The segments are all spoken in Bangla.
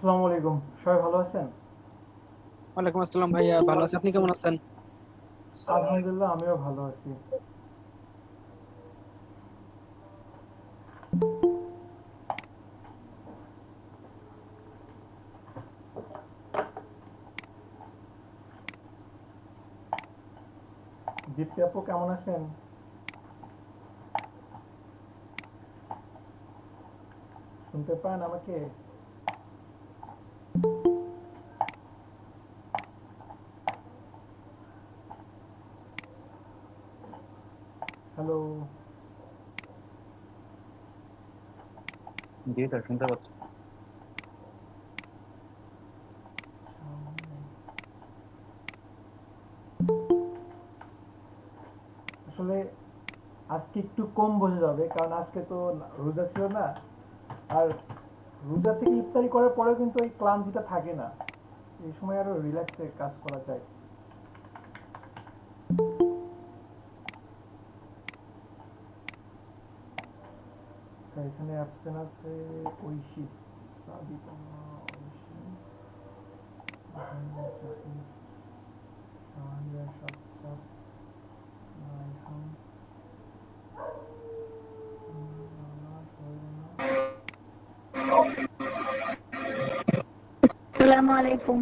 আসসালামু আলাইকুম। সবাই ভালো আছেন? ওয়ালাইকুম আসসালাম ভাইয়া, ভালো আছি। আপনি কেমন আছেন? আলহামদুলিল্লাহ, আমিও ভালো আছি। দীপ্তি আপু কেমন আছেন? শুনতে পান আমাকে? হ্যালো। জি স্যার, শুনতে পাচ্ছি। আসলে আজকে একটু কম বসে যাবে, কারণ আজকে তো রোজা ছিল না। আর রোজা থেকে ইফতারি করার পরেও কিন্তু এই ক্লান্তিটা থাকে না। এই সময় আরো রিল্যাক্সে কাজ করা যায়। আচ্ছা, এখানে অ্যাবসেন্ট আছে ঐশী, সাবিতা, ঐশী, জাহিদ, শাহরিয়া, সাজ্জাদ, রায়হান, রানা, শর্মিলা। আসসালামু আলাইকুম।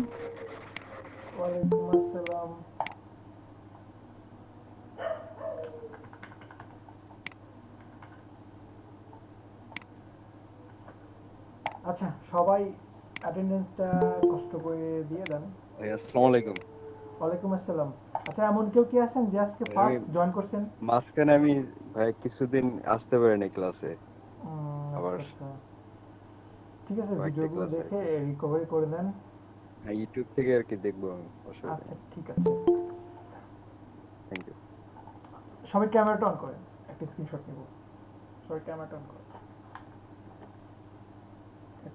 ওয়ালাইকুম আসসালাম। আচ্ছা, সবাই অ্যাটেন্ডেন্সটা কষ্ট করে দিয়ে দেন। ভাই আসসালামু আলাইকুম। ওয়ালাইকুম আসসালাম। আচ্ছা, এমন কেউ কি আছেন যে আজকে ভাই আমি ফার্স্ট জয়েন করছেন? মাঝখানে ভাই কিছুদিন আসতে পারিনি ক্লাসে। আবার আচ্ছা আচ্ছা, ঠিক আছে, কয়েকটা ভিডিওগুলো ক্লাস আর দেখে কি। রিকভারি করে নেন। হ্যাঁ, ইউটিউব থেকে আর কি দেখবো আমি, অসুবিধা আচ্ছা, নেই। ঠিক আছে। Thank you. সবাই ক্যামেরাটা অন করেন, একটা স্ক্রিনশট নেব। সবাই ক্যামেরাটা অন করেন।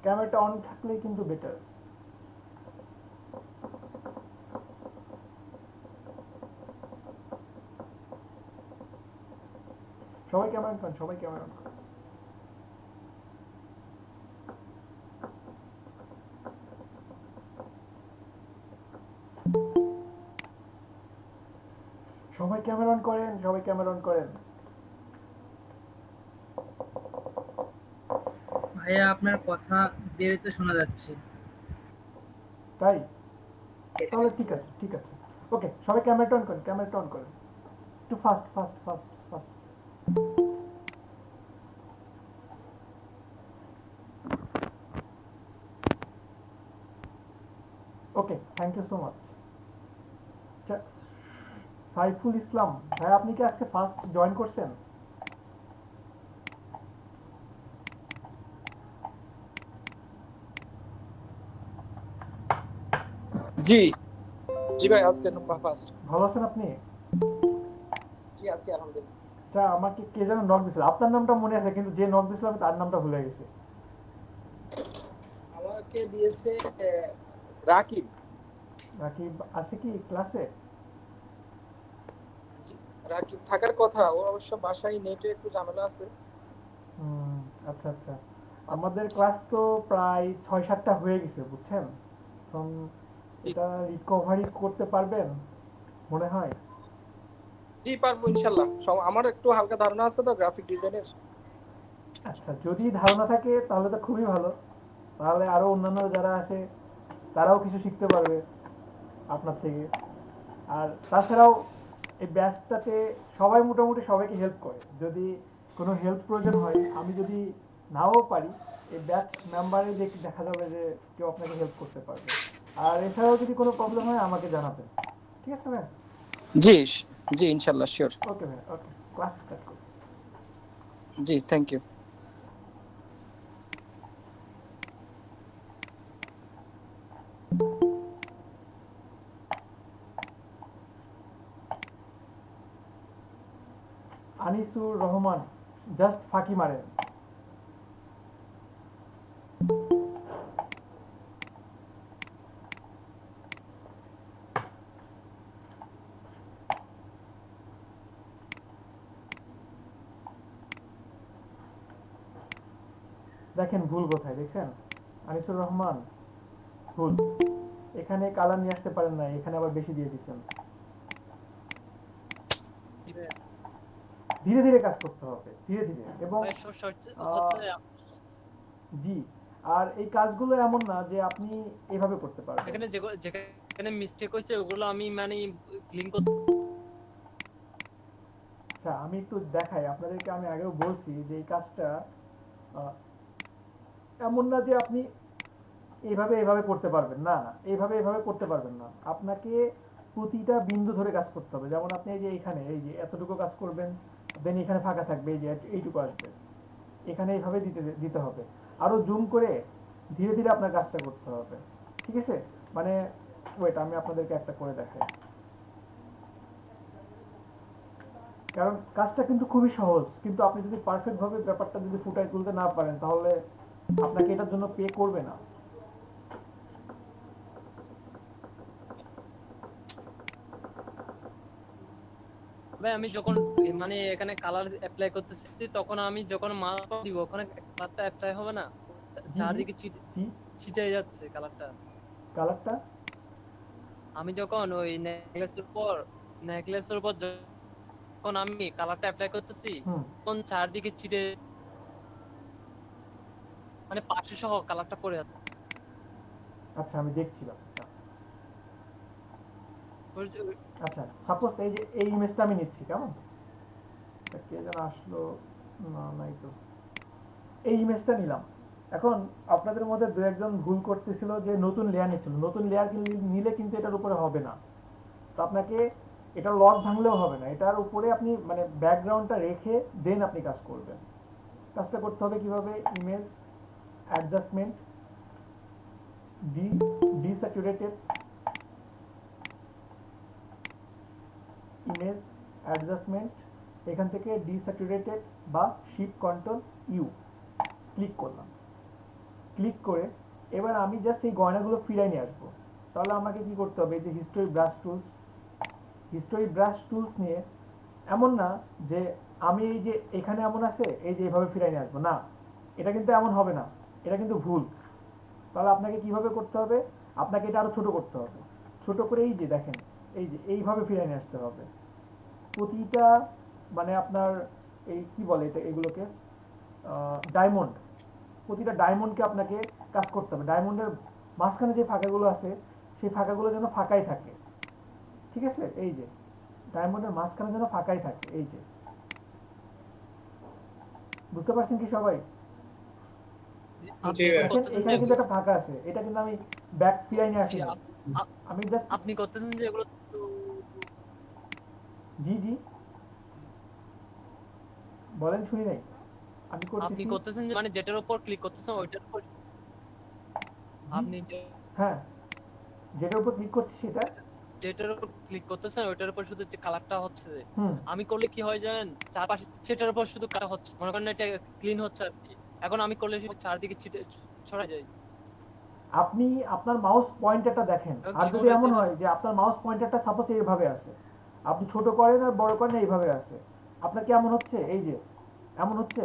ক্যামেরাটা অন থাকলেই কিন্তু বেটার। সবাই ক্যামেরা অন করেন, সবাই ক্যামেরা অন করেন। সবাই ক্যামেরা অন করেন, সবাই ক্যামেরা অন করেন। ভাইয়া আপনার কথা দেরিতে শোনা যাচ্ছে। তাই? তাহলে ঠিক আছে, ঠিক আছে। ওকে, সবাই ক্যামেরাটা অন করেন, ক্যামেরাটা অন করেন। একটু fast fast fast fast. Okay, thank you so much. আচ্ছা, সাইফুল ইসলাম ভাই, আপনি কি আজকে ফার্স্ট জয়েন করছেন? জি জি ভাই, আজকে ফার্স্ট। ভালো আছেন আপনি? জি আছি আলহামদুলিল্লাহ। আচ্ছা, আমাকে কে যেন নক দিছিল, আপনার নামটা মনে আছে, কিন্তু যে নক দিছিল আমি তার নামটা ভুলে গেছি। আমাকে দিয়েছে রাকিব। রাকিব আছে কি ক্লাসে? জি, রাকিব থাকার কথা, ও অবশ্য বাসায় নেটে একটু ঝামেলা আছে। হুম, আচ্ছা আচ্ছা। আমাদের ক্লাস তো প্রায় ৬-৭টা হয়ে গেছে, বুঝছেন? এখন জি এটা রিকভারি করতে পারবেন মনে হয়। জি পারবো ইনশাল্লাহ। আমার একটু হালকা ধারণা আছে তো গ্রাফিক ডিজাইনের। আচ্ছা, যদি ধারণা থাকে তাহলে তো খুবই ভালো। তাহলে আরও অন্যান্য যারা আছে তারাও কিছু শিখতে পারবে আপনার থেকে। আর তাছাড়াও এই ব্যাচটাতে সবাই মোটামুটি সবাইকে হেল্প করে। যদি কোনো হেল্প প্রয়োজন হয়, আমি যদি নাও পারি, এই ব্যাচ মেম্বারে দেখা যাবে যে কেউ আপনাকে হেল্প করতে পারবে। আর এছাড়াও যদি কোনো প্রবলেম হয় আমাকে জানাবেন। ঠিক আছে ভাই? জি জি ইনশাল্লাহ, শিওর। ওকে ভাই, ওকে, ক্লাস স্টার্ট করি। জি, thank you. Anisur Rahman, just ফাঁকি মারেন। দেখেন ভুল কোথায়, দেখছেন? আনিসুর রহমান, ভুল, এখানে কালার নিয়ে আসতে পারেন না, এখানে আবার বেশি দিয়ে দিচ্ছেন। ধীরে ধীরে কাজ করতে হবে, ধীরে ধীরে, এবং ভাই সমস্যা হচ্ছে আহ, জি। আর এই কাজগুলো এমন না যে আপনি এভাবে করতে পারবেন। এখানে যেখানে মিস্টেক হয়েছে ওগুলো আমি মানে ক্লিন করতে। আচ্ছা, আমি একটু দেখাই আপনাদেরকে। আমি আগেও বলছি যে এই কাজটা আহ, এমন না যে আপনি এইভাবে এইভাবে করতে পারবেন, না না, এইভাবে এইভাবে করতে পারবেন না। আপনাকে প্রতিটা বিন্দু ধরে কাজ করতে হবে। যেমন আপনি এই যে এখানে এই যে এতটুকু কাজ করবেন, দেন এখানে ফাঁকা থাকবে, এই যে এইটুকু আসবে, এখানে এইভাবে দিতে দিতে হবে। আরও জুম করে ধীরে ধীরে আপনার কাজটা করতে হবে, ঠিক আছে? মানে ওয়েট, আমি আপনাদেরকে একটা করে দেখাই, কারণ কাজটা কিন্তু খুবই সহজ, কিন্তু আপনি যদি পারফেক্টভাবে ব্যাপারটা যদি ফুটাই তুলতে না পারেন, তাহলে আপনাকে এটার জন্য পে করবে না। ভাই আমি যখন মানে এখানে কালার অ্যাপ্লাই করতেছি তখন আমি যখন মাল দিব ওখানে কালারটা অ্যাপ্লাই হবে না, জি চারদিকে জি, ছিটে যাচ্ছে কালারটা। কালারটা আমি যখন ওই নেকলেসের উপর যখন আমি কালারটা অ্যাপ্লাই করতেছি হুম, তখন চারদিকে ছিটে মানে পাশে সহ কালারটা পড়ে যাচ্ছে। আচ্ছা আমি দেখছি ব্যাপারটা। ওই- আচ্ছা, সাপোজ এই যে এই ইমেজটা আমি নিচ্ছি, কেমন? এটা কে যেন আসলো, না নাই তো, এই ইমেজটা নিলাম। এখন আপনাদের মধ্যে দু একজন ভুল করতেছিল যে নতুন লেয়ার নিচ্ছিল। নতুন লেয়ার নিলে কিন্তু এটার উপরে হবে না। তো আপনাকে এটা লক ভাঙলেও হবে না, এটার উপরে আপনি মানে ব্যাকগ্রাউন্ডটা রেখে দেন আপনি কাজ করবেন। কাজটা করতে হবে কিভাবে? Image adjustment, desaturated, image adjustment, এখান থেকে ডিস্যাচুরেটেড বা শিফট কন্ট্রোল ইউ ক্লিক করলাম। ক্লিক করে এবার আমি জাস্ট এই গয়নাগুলো ফিরাই নিয়ে আসবো। তাহলে আমাকে কি করতে হবে? যে history brush tools, history brush tools নিয়ে, এমন না যে আমি এই যে এখানে এমন আছে এই যে এইভাবে ফিরাই নিয়ে আসবো, না, এটা কিন্তু এমন হবে না, এটা কিন্তু ভুল। তাহলে আপনাকে কিভাবে করতে হবে? আপনাকে এটা আরো ছোট করতে হবে। ছোট করে এই যে দেখেন, এই যে এইভাবে ফিরাই নিয়ে আসতে হবে প্রতিটা, মানে আপনার এই কি বলে এটা, এগুলোকে ডায়মন্ড, প্রতিটা ডায়মন্ডকে আপনাকে কাজ করতে হবে। ডায়মন্ডের মাঝখানে যে ফাঁকাগুলো আছে সেই ফাঁকাগুলো যেন ফাঁকাই থাকে, ঠিক আছে? এই যে ডায়মন্ডের মাঝখানে যেন ফাঁকাই থাকে, এই যে, বুঝতে পারছেন কি সবাই? আপনি দেখেন করতেছেন এখানে কিন্তু একটা ফাঁকা আছে, এটা কিন্তু আমি ব্যাক ফিরাই নিয়ে আসিনি, আমি জাস্ট, আপনি করতেছেন যে এগুলো জি জি বলেন, শুনি নাই। আমি আপনি করতেছি, করতেছেন যে মানে যেটার উপর ক্লিক করতেছেন ওইটার উপর জি, আপনি হ্যাঁ, যেটার উপর ক্লিক করছি সেটা, যেটার উপর ক্লিক করতেছেন ওইটার উপর শুধু যে কালারটা হচ্ছে যে হুম, আমি করলে কি হয় জানেন, চারপাশে সেটার উপর শুধু কাটা হচ্ছে, মনে করেন এটা ক্লিন হচ্ছে আর কি। এখন আমি করলে চারদিকে ছিটে ছড়া যায়। আপনি আপনার মাউস পয়েন্টারটা দেখেন। এখন আর কি যদি সমস্যা এমন হচ্ছে হয় যে আপনার মাউস পয়েন্টারটা সাপোজ এইভাবে আছে, আপনি ছোট করেন আর বড় করেন এইভাবে আছে, আপনার কি এমন হচ্ছে? এই যে এমন হচ্ছে?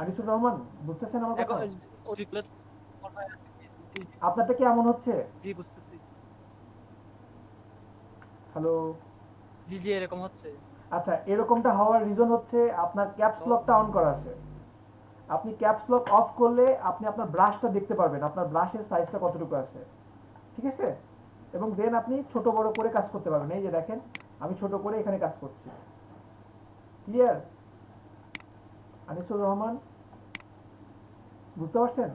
আনিসুর রহমান, বুঝতেছেন আমার কথা? এখন ওইগুলো আপনারটা কি এমন হচ্ছে? জি বুঝতেছি, হ্যালো? জি জি এরকম হচ্ছে। আচ্ছা, এরকমটা হওয়ার রিজন হচ্ছে আপনার ক্যাপস লকটা অন করা আছে। আপনি ক্যাপস লক অফ করলে আপনি আপনার ব্রাশটা দেখতে পারবেন, আপনার ব্রাশের সাইজটা কতটুকু আছে, ঠিক আছে? এবং দেন আপনি ছোট বড় করে কাজ করতে পারবেন। এই যে দেখেন, আমি ছোট করে এখানে কাজ করছি। ক্লিয়ার? আনিসুর রহমান, বুঝতে পারছেন?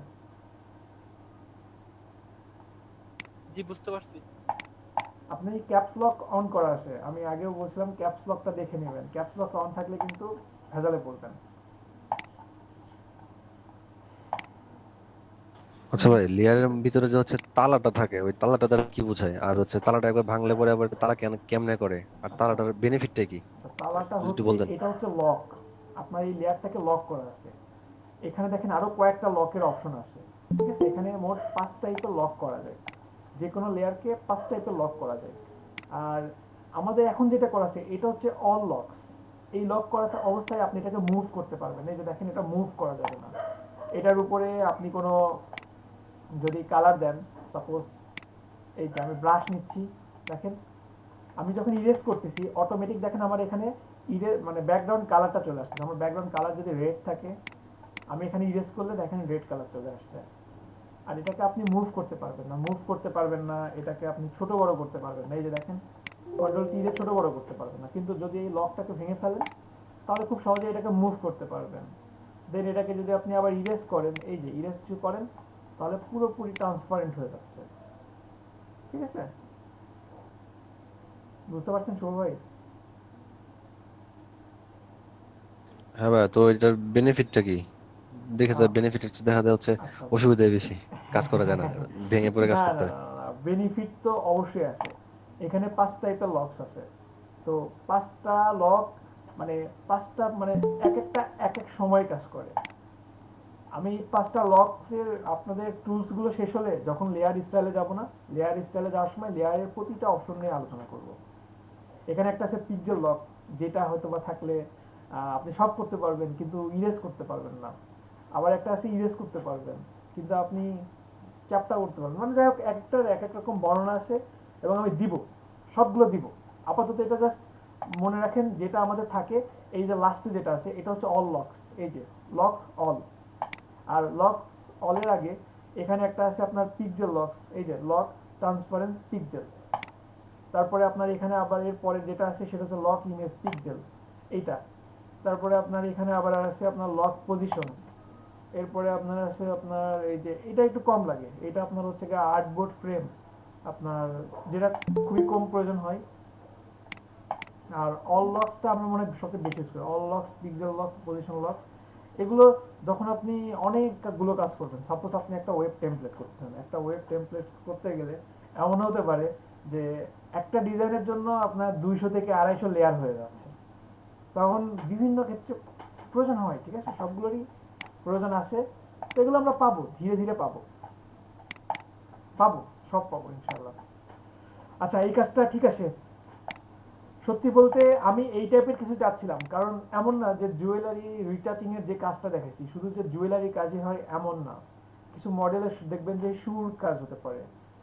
জি বুঝতে পারছি। আপনি ক্যাপস লক অন করা আছে, আমি আগেও বলছিলাম ক্যাপস লকটা দেখে নেবেন। ক্যাপস লক অন থাকলে কিন্তু ভেজালে পড়বেন। আচ্ছা ভাই, লেয়ারের ভিতরে যে হচ্ছে তালাটা থাকে, ওই তালাটা দ্বারা কি বোঝায়? আর হচ্ছে তালাটা একবার ভাঙলে পরে আবার তালা কেমনে করে? আর আচ্ছা তালাটার বেনিফিটটা কি? আচ্ছা, তালাটা যদি একটু হচ্ছে, বলতেন। এটা হচ্ছে লক। আপনার এই লেয়ারটাকে লক করা আছে। এখানে দেখেন আরো কয়েকটা লকের অপশন আছে, ঠিক আছে? এখানে মোট 5 টাইপের লক করা যায়, যে কোনো লেয়ারকে 5 টাইপের লক করা যায়। আর আমাদের এখন যেটা করা আছে এটা হচ্ছে অল লকস। এই লক করা অবস্থায় আপনি এটাকে মুভ করতে পারবেন। এই যে দেখেন, এটা মুভ করা যাবে না। এটার উপরে আপনি কোনো যদি কালার দেন, সাপোজ এই যে আমি ব্রাশ নিচ্ছি, দেখেন আমি যখন ইরেজ করতেছি অটোমেটিক দেখেন আমার এখানে মানে ব্যাকগ্রাউন্ড কালারটা চলে আসছে। আমার ব্যাকগ্রাউন্ড কালার যদি রেড থাকে, আমি এখানে ইরেজ করলে দেখেন রেড কালার চলে আসছে। আর এটাকে আপনি মুভ করতে পারবেন না, এটাকে আপনি ছোট বড় করতে পারবেন না। এই যে দেখেন কন্ট্রোল টি দিয়ে ছোট বড় করতে পারবেন না, কিন্তু যদি এই লকটাকে ভেঙে ফেলেন তাহলে খুব সহজে এটাকে মুভ করতে পারবেন। দেন এটাকে যদি আপনি আবার ইরেজ করেন, এই যে ইরেজ করেন, তাহলে পুরোপুরি ট্রান্সপারেন্ট হয়ে যাচ্ছে। ঠিক আছে, বুঝতে পারছেন শুভ ভাই? হ্যাঁ ভাই, তো এটার বেনিফিটটা কি? দেখে তো আহ, বেনিফিট দেখা যায় হচ্ছে আচ্ছা অসুবিধাই বেশি, কাজ করা যায় না, ভেঙে পড়ে কাজ না করতে না হয়। না না, বেনিফিট তো অবশ্যই আছে। এখানে 5 টাইপের লকস আছে। তো 5টা লক মানে 5টা মানে এক একটা এক এক সময় কাজ করে। আমি 5টা লকের আপনাদের টুলসগুলো শেষ হলে যখন লেয়ার স্টাইলে যাব না, লেয়ার স্টাইলে যাওয়ার সময় লেয়ারের প্রতিটা অপশন নিয়ে আলোচনা করব। এখানে একটা আছে পিক্সেল লক, যেটা হয়তো বা থাকলে আপনি সব করতে পারবেন কিন্তু ইরেজ করতে পারবেন না। আবার একটা আছে ইরেজ করতে পারবেন কিন্তু আপনি চ্যাপটা করতে পারবেন। মানে যাই হোক, একটার এক এক রকম বর্ণনা আছে এবং আমি দিব, সবগুলো দিব। আপাতত এটা জাস্ট মনে রাখেন যেটা আমাদের থাকে। এই যে লাস্টে যেটা আছে এটা হচ্ছে অল লকস, এই যে লক অল। আর লকস অলের আগে এখানে একটা আছে আপনার পিক্সেল লকস, এই যে লক ট্রান্সপারেন্স পিক্সেল। তারপরে আপনার এখানে আবার এর পরে যেটা আছে সেটা হচ্ছে লক ইমেজ পিক্সেল, এইটা। তারপরে আপনার এখানে আবার আছে আপনার লক পজিশনস। এরপরে আপনার আছে আপনার এই যে এটা একটু কম লাগে, এটা আপনার হচ্ছে গিয়ে আর্টবোর্ড ফ্রেম, আপনার যেটা খুবই কম প্রয়োজন হয়। আর অল লকসটা আমরা মনে হয় সবচেয়ে বেশি ইউজ করি। All locks, pixel locks, position locks, এগুলো যখন আপনি অনেকগুলো কাজ করবেন, সাপোজ আপনি একটা ওয়েব টেমপ্লেট করতেছেন, একটা ওয়েব টেমপ্লেট করতে গেলে এমন হতে পারে যে একটা ডিজাইনের জন্য আপনার 200 থেকে 250 লেয়ার হয়ে যাচ্ছে। তখন বিভিন্ন ক্ষেত্রে প্রয়োজন হয়, ঠিক আছে, সবগুলোরই প্রয়োজন আছে। তো এগুলো আমরা পাবো, ধীরে ধীরে পাবো, পাবো, সব পাবো ইনশাল্লাহ। আচ্ছা, এই কাজটা ঠিক আছে। সত্যি বলতে আমি এই টাইপের কিছু চাচ্ছিলাম, কারণ এমন না যে জুয়েলারি রিটাচিং এর যে কাজটা দেখাইছি শুধু যে জুয়েলারি কাজই হয় এমন না। কিছু মডেলের দেখবেন যে শুর কাজ হতে পারে,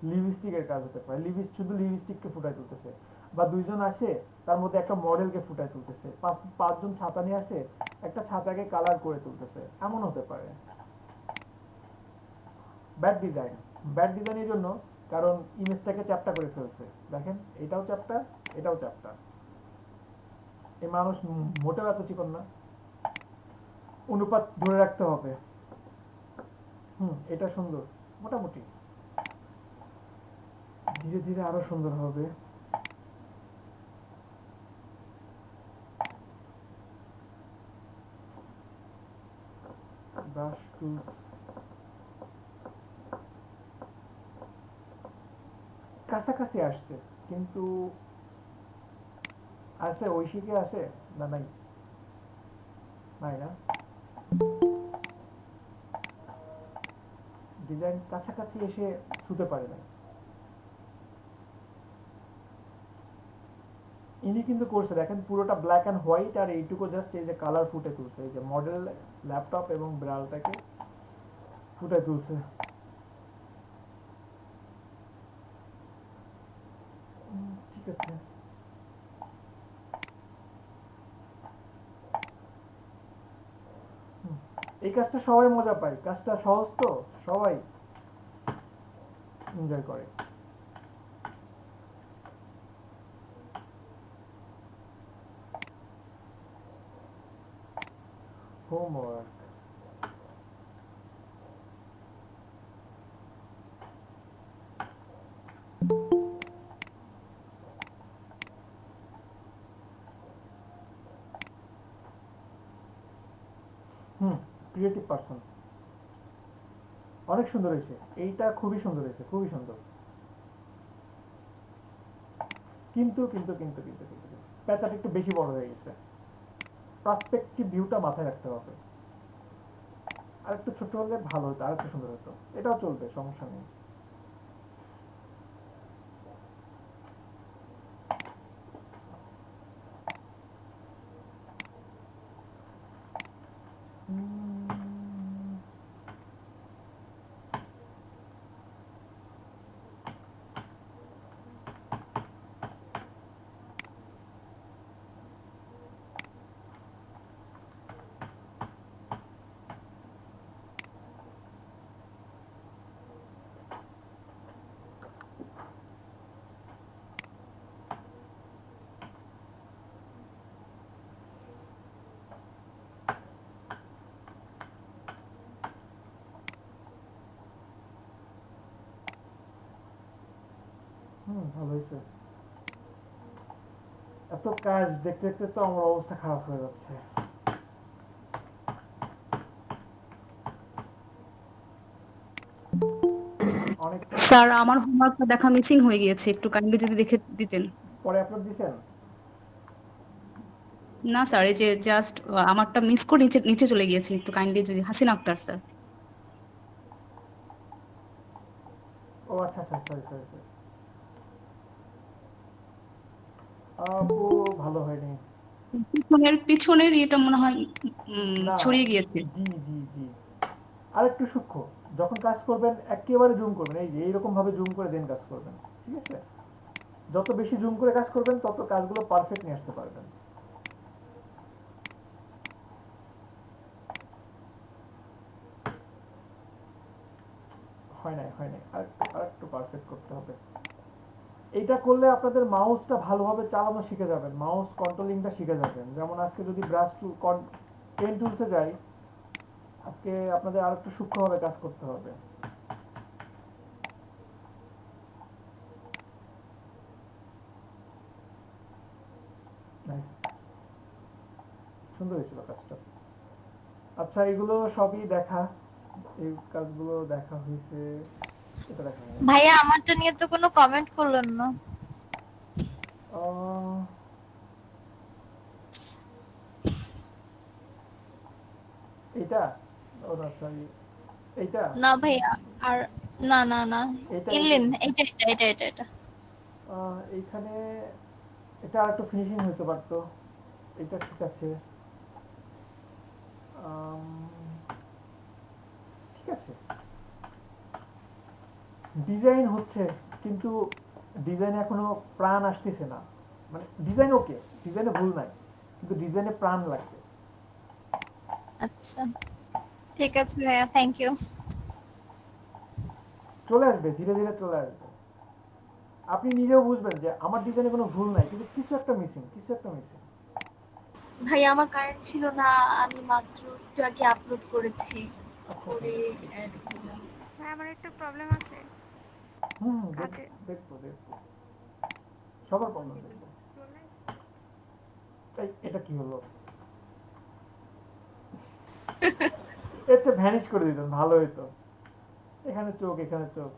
লিপস্টিকের কাজ হতে পারে, শুধু লিপস্টিককে ফুটাই তুলতেছে, বা দুইজন আসে তার মধ্যে একটা মডেলকে ফুটাই তুলতেছে, পাঁচজন ছাতা নিয়ে আসে একটা ছাতাকে কালার করে তুলতেছে, এমন হতে পারে। ব্যাড ডিজাইন, ব্যাড ডিজাইনের জন্য, কারণ ইমেজটাকে চ্যাপ্টা করে ফেলছে। দেখেন এটাও চ্যাপ্টা, এটাও চ্যাপ্টা। এই মানুষ মোটেও এত চিকন না, অনুপাত ধরে রাখতে হবে। এটা সুন্দর, মোটামুটি ধীরে ধীরে আরো সুন্দর হবে। ব্রাশ টুলস কাছাকাছি আসছে, কিন্তু আছে ঐশিকে আছে না নাই? নাই না, ডিজাইন কাছাকাছি এসে ছুতে পারে না। ইনি কিন্তু করছে, দেখেন পুরোটা ব্ল্যাক অ্যান্ড হোয়াইট, আর এইটুকু জাস্ট এই যে কালার ফুটে তুলছে, এই যে মডেল ল্যাপটপ এবং ব্রাউটাকে ফুটে তুলছে। ঠিক আছে, এই কাজটা সবাই মজা পায়, কাজটা সহজ তো সবাই এনজয় করে। হোমওয়ার্ক, ক্রিয়েটিভ পারসন, অনেক সুন্দর হয়েছে, এইটা খুবই সুন্দর হয়েছে, খুবই সুন্দর। কিন্তু কিন্তু কিন্তু কিন্তু কিন্তু প্যাচাটা একটু বেশি বড় হয়ে গেছে, পার্সপেক্টিভ ভিউটা মাথায় রাখতে হবে। আর একটু ছোট হলে ভালো হতো, আর একটু সুন্দর হতো। এটাও চলবে, সমস্যা নেই। ভালো হয়েছে। এত কাজ দেখতে দেখতে তো আমার অবস্থা খারাপ হয়ে যাচ্ছে। অনেক স্যার আমার হোমওয়ার্কটা দেখা মিসিং হয়ে গিয়েছে, একটু কাইন্ডলি যদি দেখে দিতেন। পরে আপলোড দিছেন? না স্যার, এই যে জাস্ট আমারটা মিস করে নিচে নিচে চলে গিয়েছে, একটু কাইন্ডলি যদি। হাসিনা আক্তার স্যার। ও আচ্ছা আচ্ছা, সরি সরি সরি। আপু ভালো হয়নি। পিছনের ইয়েটা মনে হয় না, ছড়িয়ে গিয়েছে। জি জি জি, আর একটু সূক্ষ্ম। যখন কাজ করবেন একেবারে জুম করবেন, এই যে এইরকম ভাবে জুম করে দেন কাজ করবেন, ঠিক আছে? যত বেশি জুম করে কাজ করবেন তত কাজগুলো পারফেক্ট নিয়ে আসতে পারবেন। হয় নাই হয় নাই, আর একটু পারফেক্ট করতে হবে। এইটা করলে আপনাদের মাউসটা ভালোভাবে চালানো শিখে যাবেন, মাউস কন্ট্রোলিংটা শিখে যাবেন। যেমন আজকে যদি ব্রাশ টুল পেন টুলসে যাই, আজকে আপনাদের আর একটু সূক্ষ্মভাবে কাজ করতে হবে। নাইস, সুন্দর হয়েছিল কাজটা। আচ্ছা, এগুলো সবই দেখা, এই কাজগুলো দেখা হয়েছে, এটা দেখা হয়নি। ভাইয়া আমারটা নিয়ে তো কোনো কমেন্ট করলেন না। আহ, এইটা, ও না সরি, এইটা না ভাইয়া, আর না না না, এটা ইলিন, এটা এটা এটা এটা এটা এইখানে এটা আর একটু ফিনিশিং হতে পারতো। এটা ঠিক আছে, আম, ঠিক আছে। ডিজাইন হচ্ছে, কিন্তু ডিজাইনে এখনো প্রাণ আসতেছে না। মানে ডিজাইন ওকে, ডিজাইনে ভুল নাই, কিন্তু ডিজাইনে প্রাণ লাগবে। আচ্ছা ঠিক আছে ভাইয়া, থ্যাংক ইউ। চলে আসবে, ধীরে ধীরে চলে আসবে। আপনি নিজেও বুঝবেন যে আমার ডিজাইনে কোনো ভুল নাই, কিন্তু কিছু একটা মিসিং, কিছু একটা মিসিং। ভাই আমার কারেন্ট ছিল না, আমি মাত্র একটু আগে আপলোড করেছি, আচ্ছা আচ্ছা, করে ঠিক আছে। অ্যাড করলাম। ভাই আমার একটু প্রবলেম আছে কাজে। দেখবো দেখবো, সবার প্রবলেম দেখবো। চলে এই এটা কি হলো? এর চেয়ে ভ্যানিশ করে দিতেন ভালো হতো। এখানে চোখ, এখানে চোখ।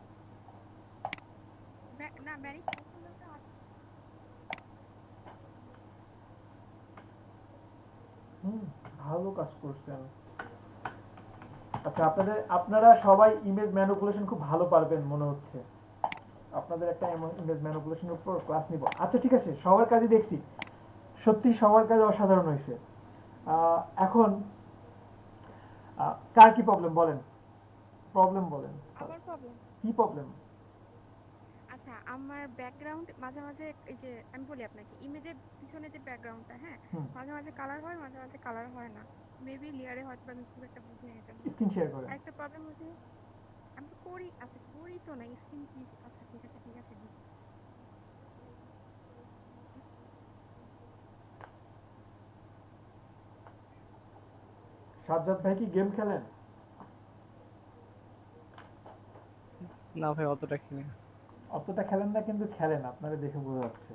না ম্যারিজ পছন্দ তো আছে। ভালো কাজ করছেন। আচ্ছা, আপনারা সবাই ইমেজ ম্যানিপুলেশন খুব ভালো পারবেন মনে হচ্ছে। আপনাদের একটা ইমেজ ম্যানিপুলেশনের উপর ক্লাস নিব। আচ্ছা ঠিক আছে, সবার কাজই দেখছি, সত্যি সবার কাজ অসাধারণ হয়েছে। এখন কার কি প্রবলেম বলেন, প্রবলেম বলেন। আমার প্রবলেম, কি প্রবলেম? আচ্ছা আমার ব্যাকগ্রাউন্ড মাঝে মাঝে, এই যে আমি বলি আপনাকে, ইমেজের পিছনে যে ব্যাকগ্রাউন্ডটা, হ্যাঁ মাঝে মাঝে কালার হয়, মাঝে মাঝে কালার হয় না। মেবি লেয়ারে হয়তো আমি খুব একটা বুঝে নিতে পারি। স্ক্রিন শেয়ার করেন। আরেকটা প্রবলেম হচ্ছে, আমি তো করি, আচ্ছা করি তো না স্ক্রিন কি, আচ্ছা ঠিক আছে ঠিক আছে বুঝছি। সাজ্জাদ ভাই কি গেম খেলেন? না ভাই অতটা খেলি না। অতটা খেলেন না, কিন্তু খেলেন, আপনারা দেখে বোঝা যাচ্ছে।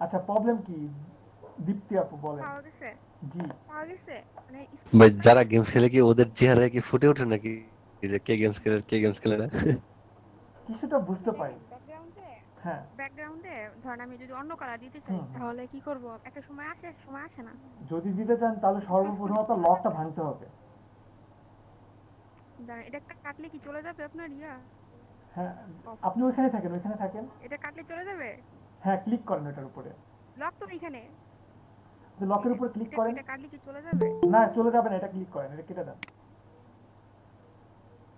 আচ্ছা, প্রবলেম কি দীপ্তি আপু বলেন। পাওয়া গেছে, জি, পাওয়া গেছে, মানে ভাই যারা গেমস খেলে কি ওদের চেহারায় কি ফুটে ওঠে নাকি যে কে গেমস খেলে কে গেমস খেলে না? কিছুটা বুঝতে পারি। ব্যাকগ্রাউন্ডে, হ্যাঁ, ব্যাকগ্রাউন্ডে ধরেন আমি যদি অন্য কালার দিতে চাই তাহলে কি করব? একটা সময় আসে, একটা সময় আসে না। যদি দিতে চান তাহলে সর্বপ্রথমত লকটা ভাঙতে হবে। দাঁড়ান, এটা কাটলে কি চলে যাবে আপনার ইয়া? হ্যাঁ, আপনি ওইখানে থাকেন, ওইখানে থাকেন। এটা কাটলে চলে যাবে? হ্যাঁ, ক্লিক করেন ওটার উপরে, লক তো এখানে, লকের উপরে ক্লিক করেন। এটা কাটলে কি চলে যাবে? না, চলে যাবে না, এটা ক্লিক করেন, এটা কেটে দেন।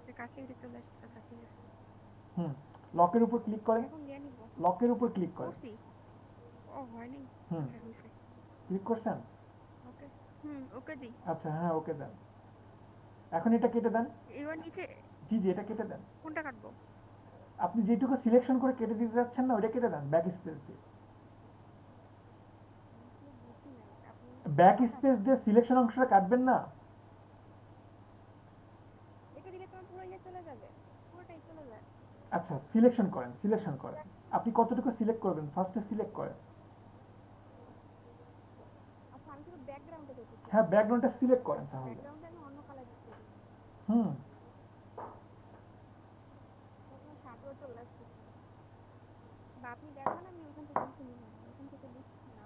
এটা কাটলে এটা চলে আসছে, আচ্ছা ঠিক আছে। লকের উপর ক্লিক করেন, এখন নিয়ে নিব, লকের উপর ক্লিক করেন। করছি। ও হয়নি, আচ্ছা হইছে। ক্লিক করছেন? ওকে, ওকে দিই। আচ্ছা হ্যাঁ, ওকে দেন। এখন এটা কেটে দেন। এবার নিচে জি জি, এটা কেটে দেন। কোনটা কাটবো? আপনি যেটুকু সিলেকশন করে কেটে দিতে যাচ্ছেন না, ওটা কেটে দেন ব্যাক স্পেস দিয়ে। ব্যাক স্পেস দিয়ে সিলেকশন অংশটা কাটবেন না। এটা দিলে তো পুরো ইয়ে চলে যাবে। পুরোটাই চলে যায়। আচ্ছা সিলেকশন করেন আপনি কতটুকু সিলেক্ট করবেন ফার্স্টে সিলেক্ট করেন আচ্ছা আমি শুধু ব্যাকগ্রাউন্ডে দেখতেছি, হ্যাঁ ব্যাকগ্রাউন্ডটা সিলেক্ট করেন তাহলে ব্যাকগ্রাউন্ডে আমি অন্য কালার দিতে পারি, হুম তখন শার্টও চলে আসছে। বা আপনি দেখান, আমি ওইখান থেকে লিখে নিব, ওইখান থেকে লিখছি না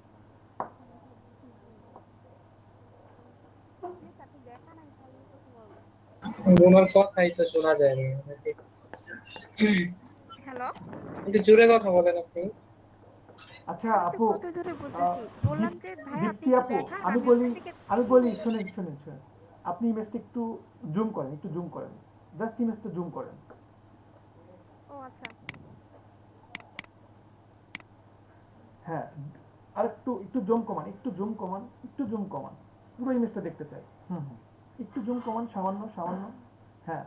প্লিজ, আপনি দেখান, আমি তাহলে কথা বলবো। ওনার কথাই তো শোনা যায় না। হ্যালো, একটু জোরে কথা বলেন আপনি। আচ্ছা আমি তো আপু কত জোরে বলতেছি, বললাম যে ভাই আপনি দীপ্তি একটু আপু দেখান, আমি আমি বলি ওইখান থেকে আমি বলি শুনেন আপনি ইমেজটা একটু জুম করেন জাস্ট ইমেজটা জুম করেন ও আচ্ছা হ্যাঁ আর একটু জুম কমান পুরো ইমেজটা দেখতে চাই একটু জুম কমান সামান্য হ্যাঁ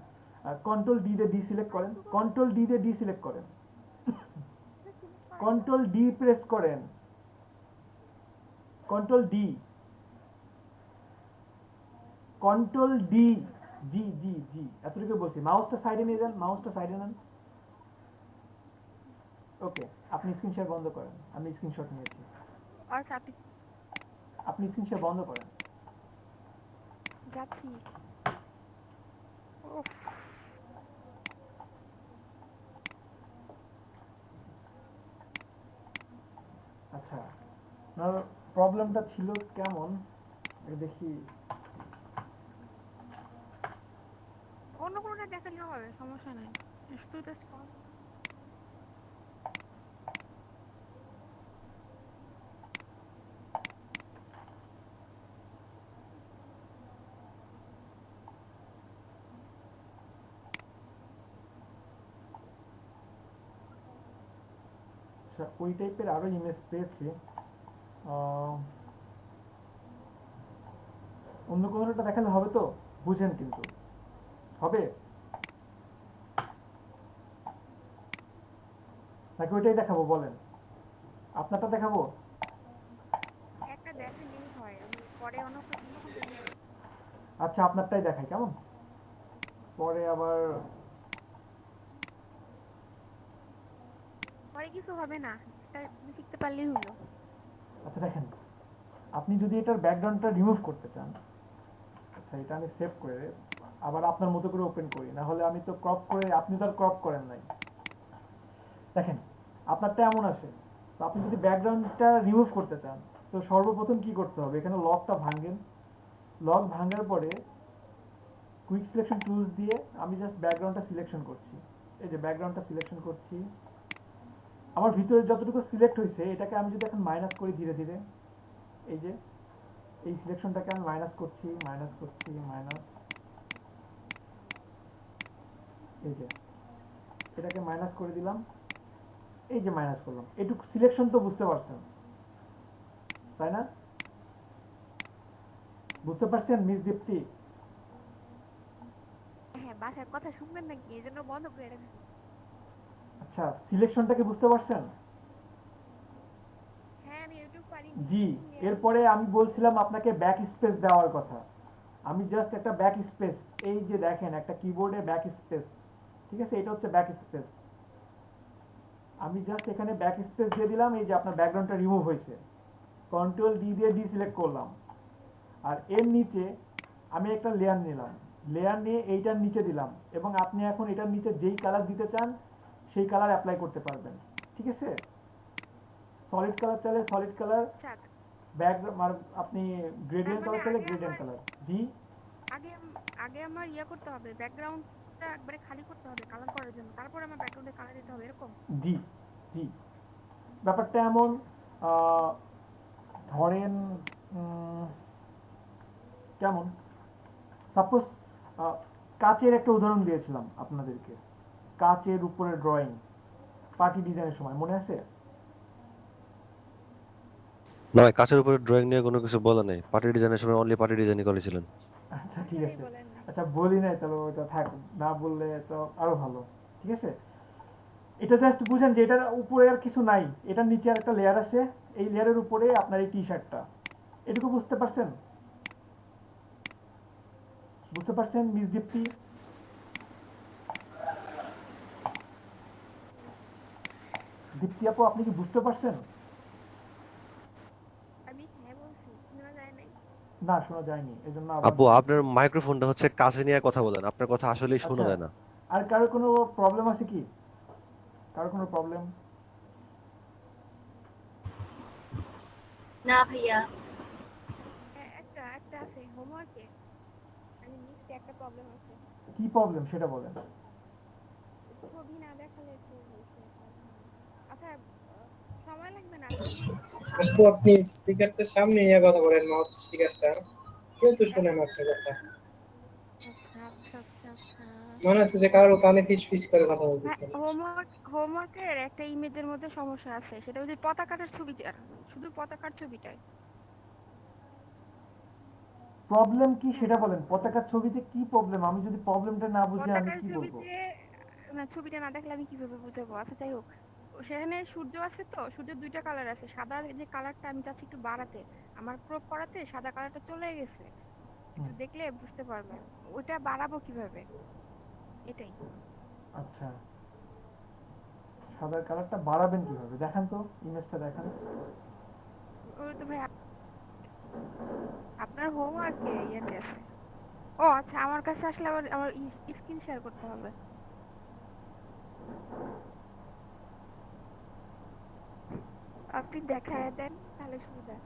কন্ট্রোল ডি দিয়ে ডিসিলেক্ট করেন কন্ট্রোল ডি প্রেস করেন কন্ট্রোল ডি জি জি জি এতটুকু বলছি মাউসটা সাইডে নিয়ে যান নেন ওকে আপনি স্ক্রিন শেয়ার বন্ধ করেন আমি স্ক্রিনশট নিয়েছি আচ্ছা আপনি স্ক্রিন শেয়ার বন্ধ করেন যাচ্ছি। উফ, আচ্ছা আপনার প্রবলেমটা ছিল কেমন দেখি অন্য কোনোটা দেখালেও হবে, সমস্যা নাই, শুধু জাস্ট আচ্ছা ওই টাইপের আরো ইমেজ পেয়েছি অন্য কোনোটা দেখালে হবে তো বুঝেন কিন্তু হবে নাকি ওইটাই দেখাবো বলেন আপনারটা দেখাবো একটা দেখালেই হয়, আমি পরে অন্য আচ্ছা আপনারটাই দেখাই কেমন পরে আবার পরে কিছু হবে না, এটা শিখতে পারলেই হলো। আচ্ছা দেখেন আপনি যদি এটার ব্যাকগ্রাউন্ডটা রিমুভ করতে চান আচ্ছা এটা আমি সেভ করে আবার আপনার মতো করে ওপেন করি না হলে আমি তো ক্রপ করে আপনি তো আর ক্রপ করেন নাই দেখেন আপনারটা এমন আছে তো আপনি যদি ব্যাকগ্রাউন্ডটা রিমুভ করতে চান তো সর্বপ্রথম কি করতে হবে এখানে লকটা ভাঙেন লক ভাঙার পরে কুইক সিলেকশন টুলস দিয়ে আমি জাস্ট ব্যাকগ্রাউন্ডটা সিলেকশন করছি এই যে ব্যাকগ্রাউন্ডটা সিলেকশন করছি আমার ভিতরে যতটুকু সিলেক্ট হয়েছে এটাকে আমি যদি এখন মাইনাস করি ধীরে ধীরে এই যে এই সিলেকশনটাকে আমি মাইনাস করছি মাইনাস এই যে এটাকে মাইনাস করে দিলাম এই যে মাইনাস করলাম এটুকু সিলেকশন তো বুঝতে পারছেন তাই না বুঝতে পারছেন মিস দীপ্তি হ্যাঁ বাসার কথা শুনবেন নাকি, এই জন্য বন্ধ করে রাখছি। আচ্ছা সিলেকশনটাকে বুঝতে পারছেন হ্যাঁ আমি ইউটিউব পারি জি এরপরে আমি বলছিলাম আপনাকে ব্যাক স্পেস দেওয়ার কথা আমি জাস্ট একটা ব্যাক স্পেস এই যে দেখেন একটা কিবোর্ডে ব্যাক স্পেস ঠিক আছে এটা হচ্ছে ব্যাক স্পেস আমি জাস্ট এখানে ব্যাক স্পেস দিয়ে দিলাম এই যে আপনার ব্যাকগ্রাউন্ডটা রিমুভ হয়েছে কন্ট্রোল ডি দিয়ে ডিসিলেক্ট করলাম আর এর নিচে আমি একটা লেয়ার নিলাম লেয়ার নিয়ে এইটার নিচে দিলাম এবং আপনি এখন এটার নিচে যেই কালার দিতে চান সেই কালার অ্যাপ্লাই করতে পারবেন ঠিক আছে সলিড কালার চাইলে সলিড কালার ব্যাকগ্রাউন্ড আপনি গ্রেডিয়েন্ট কালার চাইলে গ্রেডিয়েন্ট কালার জি আগে আগে আমার করতে হবে, ব্যাকগ্রাউন্ডটা একবারে খালি করতে হবে কালার করার জন্য, তারপর আমার ব্যাকগ্রাউন্ডে কালার দিতে হবে এরকম। জি জি ব্যাপারটা এমন ধরেন কেমন সাপোজ কাচের একটা উদাহরণ দিয়েছিলাম আপনাদেরকে কাচের উপরে ড্রয়িং পার্টি ডিজাইনের সময় মনে আছে না ভাই কাচের উপরে ড্রয়িং নিয়ে কোনো কিছু বলা নেই পার্টি ডিজাইনের সময় অনলি পার্টি ডিজাইনই করেছিলেন আচ্ছা ঠিক আছে আচ্ছা বলি নাই তাহলে ওটা থাক না বললে তো আরো ভালো ঠিক আছে এটা জাস্ট বুঝেন যে এটার উপরে আর কিছু নাই এটার নিচে আর একটা লেয়ার আছে এই লেয়ারের উপরে আপনার এই টি শার্টটা এটুকু বুঝতে পারছেন মিস দীপ্তি দীপ্তি আপু, আপনি কি বুঝতে পারছেন? আমি হ্যাঁ বলছি, শোনা যায় নাই। না, শোনা যায়নি, এজন্য আবার আপু বলছি। আপনার মাইক্রোফোনটা হচ্ছে কাছে নিয়ে কথা বলেন, আপনার কথা আসলেই শোনা আচ্ছা, যায় না। আর কারো কোনো প্রবলেম আছে কি? কারো কোনো প্রবলেম? না ভাইয়া। একটা একটা আছে হোমওয়ার্কে, আমি লিখতে একটা প্রবলেম আছে। কি প্রবলেম সেটা বলেন। ছবি না দেখালে তো হয়েছে। আচ্ছা, সময় লাগবে না, আমি হোমওয়ার্ক করতে আপু আপনি স্পিকারটা সামনে নিয়ে কথা বলেন, মাউথ স্পিকারটা, কেউ তো শুনে না আপনার কথা। আচ্ছা আচ্ছা আচ্ছা আচ্ছা। মনে হচ্ছে যে কারো কানে ফিস ফিস করে কথা বলতেছেন। হোমওয়ার্কের একটা ইমেজের মধ্যে সমস্যা আছে, সেটা হচ্ছে পতাকাটার ছবিটা, শুধু পতাকার ছবিটাই। প্রবলেম কি সেটা বলেন। পতাকার ছবিতে কি প্রবলেম? আমি যদি প্রবলেমটা না বুঝি আমি পতাকার কি বলবো? ছবিতে না, ছবিটা না দেখলে আমি কিভাবে বুঝাবো? আচ্ছা যাই হোক, সেখানে সূর্য আছে, তো সূর্যের দুইটা কালার আছে, সাদা যে কালারটা আমি চাচ্ছি একটু বাড়াতে, আমার ক্রপ করাতে সাদা কালারটা চলে গেছে, একটু দেখলে বুঝতে পারবেন ওইটা বাড়াবো কিভাবে, এটাই। আচ্ছা, সাদা কালারটা বাড়াবেন কিভাবে? দেখান তো, ইমেজটা দেখান। ওই তো ভাই আপনার হোমওয়ার্কে ইয়েতে আছে। ও আচ্ছা, আমার কাছে আসলে আবার আমার স্ক্রিন শেয়ার করতে হবে। আপনি দেখায় দেন তাহলে সুবিধা।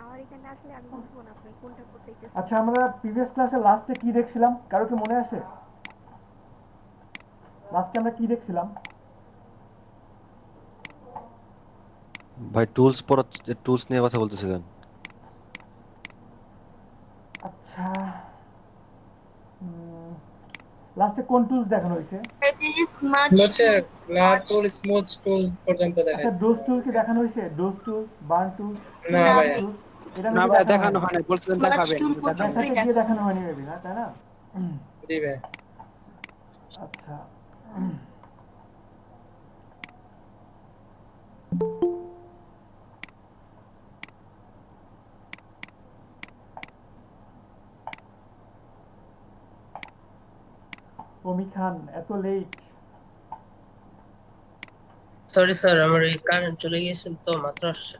আমার এখানে আসলে আমি বুঝবো না আপনি কোনটা করতে চাইছেন। আচ্ছা, আমরা প্রিভিয়াস ক্লাসে লাস্টে কি দেখছিলাম, কারো কি মনে আছে? লাস্টে আমরা কি দেখছিলাম? ভাই টুলস নিয়ে কথা বলতেছিলেন। আচ্ছা, লাস্টে কোন টুলস দেখানো হয়েছে? হচ্ছে ব্লাড টুল, স্মুথ টুল পর্যন্ত আচ্ছা, দেখাইছে। ডোজ টুল কি দেখানো হয়েছে? ডোজ টুলস, বার্ন টুলস, না না ভাই, ভাই, টুলস, এটা না নাকি ভাই, দেখানো দেখানো হয়নি। হয় না, বলছিলেন স্মার্ট দেখাবেন, টুল কিন্তু দেখানো দেখাতে পর্যন্তই গিয়ে দেখানো দেখানো হয়নি হয়েছে। মেবি, না তাই না? জি ভাই। আচ্ছা, অমি খান, এত লেট? সরি স্যার, আমার এই কারেন্ট চলে গিয়েছিল তো মাত্র আসছে।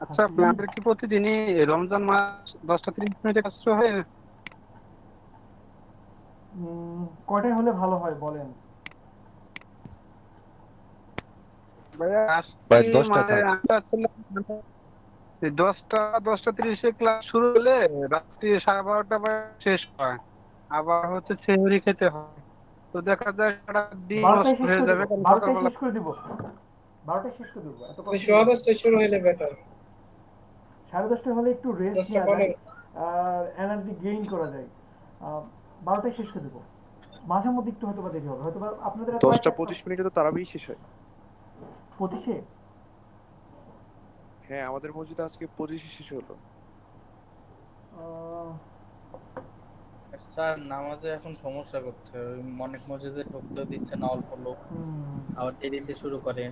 আচ্ছা, আপনাদের কি প্রতিদিনই রমজান মাস 10টা 30 মিনিটে কাজ শুরু হয়? কয়টায় হলে ভালো হয় বলেন? ভাইয়া প্রায় আজকে 10টা মানে থাক। আমরা আসলে 10টা 10টা 30-এ ক্লাস শুরু হলে রাত্রি 12:30 শেষ হয়, আবার হচ্ছে সেহরি খেতে হয়, তো দেখা যায় সারা দিন 12টায় নষ্ট শেষ হয়ে করে যাবে, দেবো, কারণ 12টায় সকালবেলা। শেষ করে দেবো, 12টায় শেষ করে দেবো, এত ওই কষ্ট সোয়া নেই। 10টায় শুরু হইলে বেটার। 10:30 হলে একটু রেস্ট 10টা নেওয়া যায় 15। আর এনার্জি গেইন করা যায়। 12টায় শেষ করে দেবো, মাঝে মধ্যে একটু হয়তো বা দেরি হবে, হয়তো বা আপনাদের আর কয়েকটা 10টা 25 মিনিটে তো তারাবিই শেষ হয়। 25-এ? হ্যাঁ, আমাদের মসজিদে আজকে 25-এ শেষ হলো। স্যার নামাজে এখন সমস্যা করছে, ওই অনেক মসজিদে ঢুকতেও দিচ্ছে না অল্প লোক, আবার দেরিতে শুরু করে,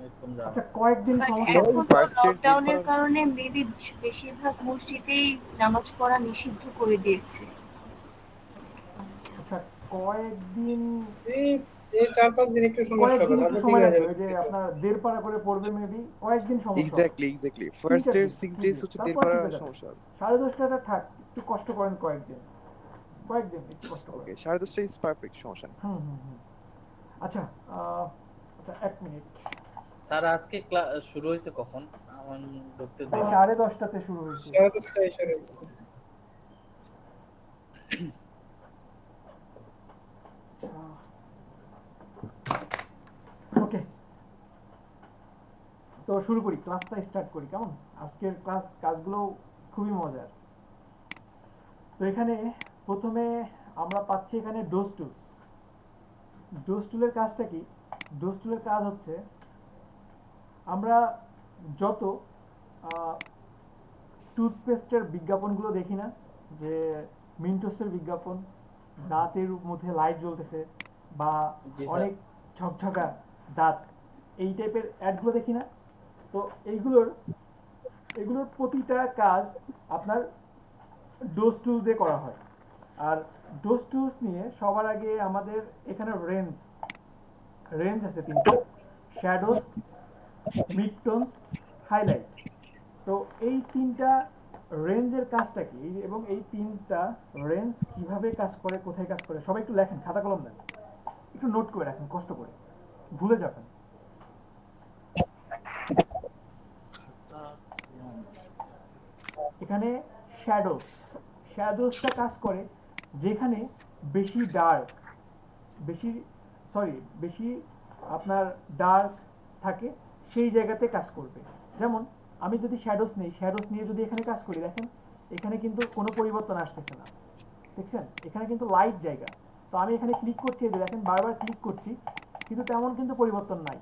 এরকম যা। আচ্ছা, কয়েকদিন বাট সমস্যা এখন হবে। তো লকডাউনের কারণে মেবি বেশিরভাগ মসজিদেই নামাজ পড়া নিষিদ্ধ করে দিয়েছে। আচ্ছা, কয়েকদিন, এই 4-5 দিন একটু সমস্যা হবে, কয়েকদিন একটু তারপর ঠিক সময় হয়ে লাগবে, যাবে ওই যে সবকিছু। আপনার 1.5 পারা করে পড়বে মেবি, কয়েকদিন সমস্যা হবে। এক্স্যাক্টলি 3-4 ফার্স্ট এর দিন, 6 জি ডেজ জি, হচ্ছে তারপর দেড় ঠিক পারা হয়ে যাবে। সমস্যা হবে। 10:30টা থাক, একটু কষ্ট করেন কয়েকদিন, একটু কষ্ট করেন। ওকে, 10:30 ইজ পারফেক্ট, সমস্যা নেই। আচ্ছা, আচ্ছা 1 মিনিট। স্যার আজকে শুরু হয়েছে কখন? আমার ঢুকতে দেরি। 10:30টাতে শুরু হয়েছে। 10:30টায় শুরু হয়েছে। ওকে, তো শুরু করি, ক্লাসটা স্টার্ট করি কেমন? আজকের কাজগুলো খুবই মজার। তো এখানে প্রথমে আমরা পাচ্ছি এখানে ডোজ টুলস। ডোজ টুলের কাজটা কি? ডোজ টুলের কাজ হচ্ছে আমরা যত টুথপেস্টের বিজ্ঞাপনগুলো দেখি না, যে মিন্টোসের বিজ্ঞাপন, দাঁতের মধ্যে লাইট জ্বলতেছে বা জি স্যার। অনেক ঝকঝকা দাঁত, এই টাইপের অ্যাডগুলো দেখি না? তো এগুলোর প্রতিটা কাজ আপনার ডোজ টুল দিয়ে করা হয়। আর ডোজ টুলস নিয়ে সবার আগে আমাদের এখানে রেঞ্জ আছে তিনটা: শ্যাডোজ, মিডটোনস, হাইলাইট। তো এই তিনটা রেঞ্জের কাজটা কি এবং এই তিনটা রেঞ্জ কিভাবে কাজ করে, কোথায় কাজ করে, সবাই একটু লেখেন, খাতা কলম দেন, একটু নোট করে রাখেন, কষ্ট করে, ভুলে যাবেন। এখানে শ্যাডোজটা কাজ করে যেখানে বেশি আপনার ডার্ক থাকে, সেই জায়গাতে কাজ করবে। যেমন আমি যদি শ্যাডোজ নিয়ে যদি এখানে কাজ করি, দেখেন এখানে কিন্তু কোনো পরিবর্তন আসতেছে না, দেখছেন? এখানে কিন্তু লাইট জায়গা। তো আমি এখানে ক্লিক করছি, এই যে দেখেন বারবার ক্লিক করছি, কিন্তু তেমন কিন্তু পরিবর্তন নাই।